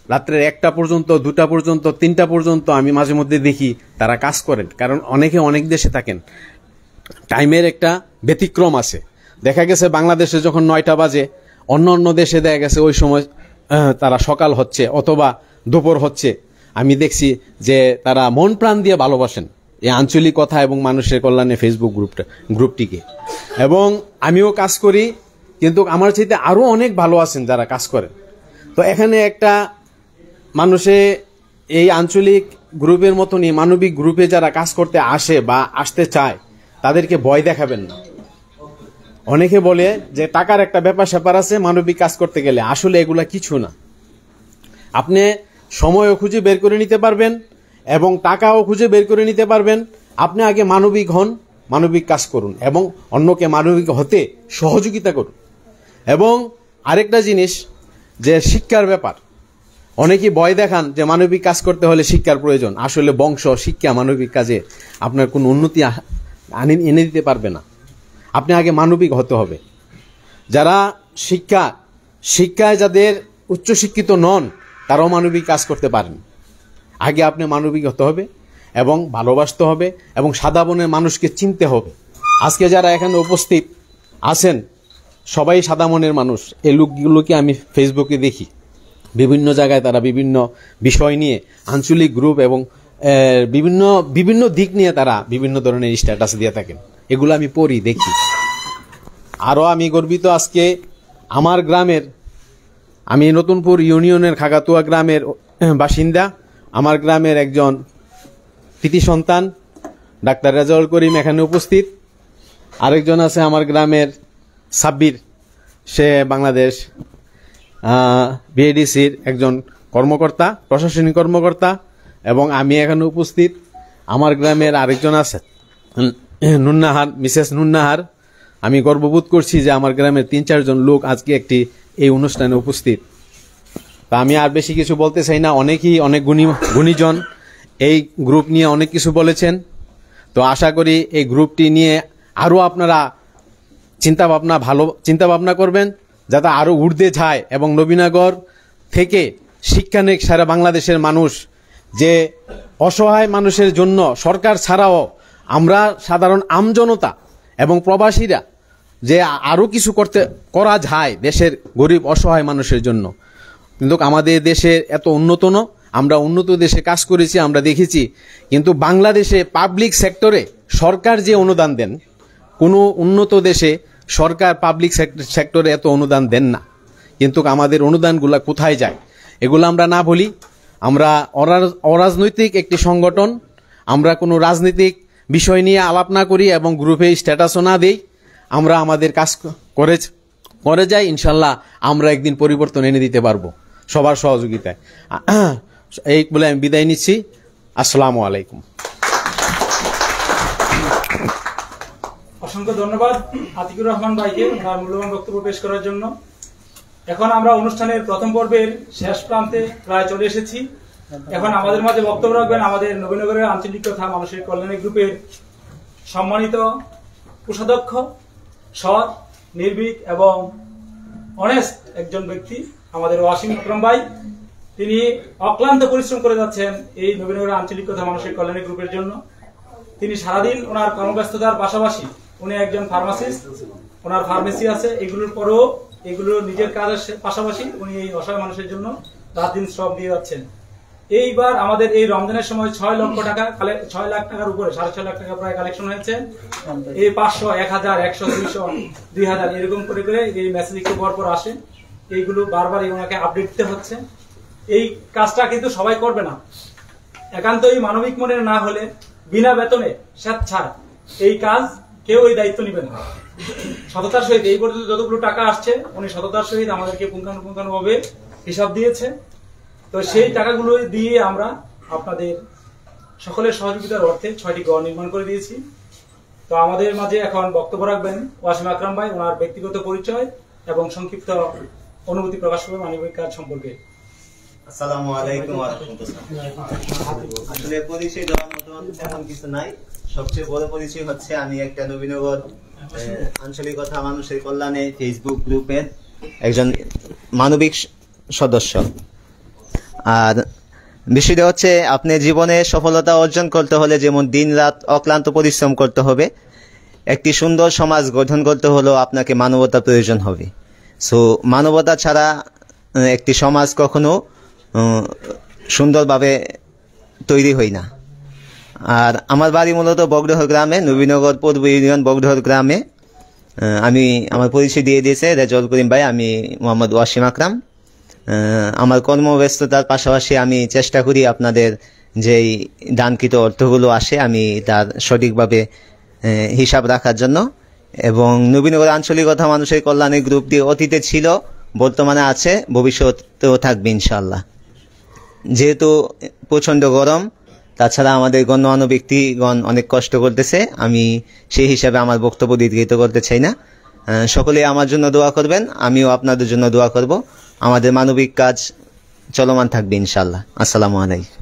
রাত্রের 1টা পর্যন্ত 2টা পর্যন্ত 3টা পর্যন্ত আমি মাঝে মধ্যে দেখি তারা কাজ করেন। কারণ অনেকে অনেক দেশে থাকেন, টাইমের একটা ব্যতিক্রম আছে। দেখা গেছে বাংলাদেশে যখন 9টা বাজে, অন্য অন্য দেশে দেখা গেছে ওই সময় তারা সকাল হচ্ছে অথবা দুপুর হচ্ছে। আমি দেখছি যে তারা মন প্রাণ দিয়ে ভালোবাসেন এই আঞ্চলিক কথা এবং মানুষের কল্যাণে ফেসবুক গ্রুপটিকে। এবং আমিও কাজ করি, কিন্তু আমার চাইতে আরও অনেক ভালো আছেন যারা কাজ করেন। তো এখানে একটা মানুষে এই আঞ্চলিক গ্রুপের মতনই মানবিক গ্রুপে যারা কাজ করতে আসে বা আসতে চায় তাদেরকে ভয় দেখাবেন না। অনেকে বলে যে টাকার একটা ব্যাপার স্যাপার আছে মানবিক কাজ করতে গেলে, আসলে এগুলা কিছু না। আপনি সময়ও খুঁজে বের করে নিতে পারবেন এবং টাকাও খুঁজে বের করে নিতে পারবেন। আপনি আগে মানবিক হন, মানবিক কাজ করুন এবং অন্যকে মানবিক হতে সহযোগিতা করুন। এবং আরেকটা জিনিস যে শিক্ষার ব্যাপার, অনেকেই ভয় দেখান যে মানবিক কাজ করতে হলে শিক্ষার প্রয়োজন। আসলে বংশ শিক্ষা মানবিক কাজে আপনার কোনো উন্নতি এনে দিতে পারবে না। আপনি আগে মানবিক হতে হবে। যারা শিক্ষায় যাদের উচ্চশিক্ষিত নন তারাও মানবিক কাজ করতে পারেন। আগে আপনি মানবিক হতে হবে এবং ভালোবাসতে হবে এবং সাদা বনের মানুষকে চিনতে হবে। আজকে যারা এখানে উপস্থিত আছেন সবাই সাদা মনের মানুষ। এই লোকগুলোকে আমি ফেসবুকে দেখি, বিভিন্ন জায়গায় তারা বিভিন্ন বিষয় নিয়ে আঞ্চলিক গ্রুপ এবং বিভিন্ন দিক নিয়ে তারা বিভিন্ন ধরনের স্ট্যাটাস দিয়ে থাকেন। এগুলো আমি পড়ি, দেখি। আরও আমি গর্বিত আজকে আমার গ্রামের, আমি নতুনপুর ইউনিয়নের খাগাতুয়া গ্রামের বাসিন্দা। আমার গ্রামের একজন কৃতি সন্তান ডাক্তার রেজাউল করিম এখানে উপস্থিত। আরেকজন আছে আমার গ্রামের সাব্বির, সে বাংলাদেশ বিএডিসির একজন কর্মকর্তা, প্রশাসনিক কর্মকর্তা। এবং আমি এখানে উপস্থিত। আমার গ্রামের আরেকজন আছে নুন্নাহার, মিসেস নুন্নাহার। আমি গর্ববোধ করছি যে আমার গ্রামের 3-4 জন লোক আজকে এই অনুষ্ঠানে উপস্থিত। তা আমি আর বেশি কিছু বলতে চাই না। অনেকেই অনেক গুণীজন এই গ্রুপ নিয়ে অনেক কিছু বলেছেন। তো আশা করি এই গ্রুপটি নিয়ে আরও আপনারা চিন্তাভাবনা করবেন যাতে আরও ঊর্ধ্বে যায় এবং নবীনগর থেকে শিক্ষা নেক সারা বাংলাদেশের মানুষ, যে অসহায় মানুষের জন্য সরকার ছাড়াও আমরা সাধারণ আমজনতা এবং প্রবাসীরা যে আরও কিছু করা যায় দেশের গরিব অসহায় মানুষের জন্য। কিন্তু আমাদের দেশে এত উন্নত না, আমরা উন্নত দেশে কাজ করেছি, আমরা দেখেছি। কিন্তু বাংলাদেশে পাবলিক সেক্টরে সরকার যে অনুদান দেন কোনো উন্নত দেশে সরকার পাবলিক সেক্টরে এত অনুদান দেন না, কিন্তু আমাদের অনুদানগুলো কোথায় যায় এগুলো আমরা না বলি। আমরা অরাজনৈতিক একটি সংগঠন, আমরা কোনো রাজনৈতিক বিষয় নিয়ে আলাপ না করি এবং গ্রুপে স্ট্যাটাসও না দেই। আমরা আমাদের কাজ করে যাই, ইনশাল্লাহ আমরা একদিন পরিবর্তন এনে দিতে পারবো সবার সহযোগিতায়। এই বলে আমি বিদায় নিচ্ছি। আসসালামু আলাইকুম। অসংখ্য ধন্যবাদ আতিকুর রহমান ভাইকে তার মূল্যবান বক্তব্য পেশ করার জন্য। এখন আমরা অনুষ্ঠানের প্রথম পর্বের শেষ প্রান্তে প্রায় চলে এসেছি। এখন আমাদের মাঝে বক্তব্য রাখবেন আমাদের নবীনগরের আঞ্চলিক তথা মানসিক কল্যাণী গ্রুপের সম্মানিত কোষাধ্যক্ষ, সৎ, নির্ভীক এবং অনেস্ট একজন ব্যক্তি আমাদের ওয়াসিম আকরাম ভাই। তিনি অক্লান্ত পরিশ্রম করে যাচ্ছেন এই নবীনগরের আঞ্চলিক তথা মানসিক কল্যাণী গ্রুপের জন্য। তিনি সারাদিন ওনার কর্মব্যস্ততার পাশাপাশি উনি একজন ফার্মাসিস্ট, ওনার ফার্মেসি আছে, এগুলোর পরেও এগুলো নিজের কাজের পাশাপাশি উনি এই অসহায় মানুষের জন্য রাত দিন শ্রম দিয়ে যাচ্ছেন। এইবার আমাদের এই রমজানের সময় 6 লক্ষ টাকা 6 লাখ টাকার উপরে 6.5 লাখ টাকা প্রায় কালেকশন হয়েছে। এই 500, 1000, 100, 200, 2000 এরকম করে করে এই মেসেজ একটু পর আসে। এইগুলো বারবার ওনাকে আপডেট দিতে হচ্ছে। এই কাজটা কিন্তু সবাই করবে না, একান্তই মানবিক মনের না হলে বিনা বেতনে স্বেচ্ছায় এই কাজ কেউ এই দায়িত্ব নেবে না। সততার সহিত এই পর্যন্ত যতগুলো টাকা আসছে উনি সততার সহিত আমাদেরকে পুঙ্খানুপুঙ্খানুভাবে হিসাব দিয়েছে। তো সেই টাকাগুলো দিয়ে আমরা আপনাদের সকলের সহযোগিতার অর্থে 6টি ঘর নির্মাণ করে দিয়েছি। তো আমাদের মাঝে এখন বক্তব্য রাখবেন ওয়াসিম আকরাম ভাই, ওনার ব্যক্তিগত পরিচয় এবং সংক্ষিপ্ত অনুভূতি প্রকাশ করবেন মানবিক কাজ সম্পর্কে। আসসালামু আলাইকুম ওয়া রাহমাতুল্লাহ। আসলে পরিচয় দেওয়ার মতো তেমন কিছু নাই। সবচেয়ে বড় পরিচয় হচ্ছে আমি একটা নবীনগর আঞ্চলিক কথা মানুষের কল্যাণে ফেসবুক গ্রুপের একজন মানবিক সদস্য। আর বিষয়টা হচ্ছে আপনি জীবনে সফলতা অর্জন করতে হলে যেমন দিন রাত অক্লান্ত পরিশ্রম করতে হবে, একটি সুন্দর সমাজ গঠন করতে হলেও আপনাকে মানবতা প্রয়োজন হবে। সো মানবতা ছাড়া একটি সমাজ কখনো সুন্দরভাবে তৈরি হয় না। আর আমার বাড়ি মূলত বগডহর গ্রামে, নবীনগর পূর্ব ইউনিয়ন বগডহর গ্রামে। আমি আমার পরিচয় দিয়ে দিয়েছে রেজাউল করিম ভাই, আমি মোহাম্মদ ওয়াসিম আকরাম। আমার কর্মব্যস্ততার পাশাপাশি আমি চেষ্টা করি আপনাদের যেই দানকৃত অর্থগুলো আসে আমি তার সঠিকভাবে হিসাব রাখার জন্য। এবং নবীনগর আঞ্চলিকতা মানুষের কল্যাণী গ্রুপটি অতীতে ছিল, বর্তমানে আছে, ভবিষ্যতেও থাকবে ইনশাআল্লাহ। যেহেতু প্রচণ্ড গরম, তাছাড়া আমাদের গণ্যমান্য ব্যক্তিগণ অনেক কষ্ট করতেছে, আমি সেই হিসাবে আমার বক্তব্য দীর্ঘায়িত করতে চাই না। সকলে আমার জন্য দোয়া করবেন, আমিও আপনাদের জন্য দোয়া করব। আমাদের মানবিক কাজ চলমান থাকবে ইনশাআল্লাহ। আসসালামু আলাইকুম।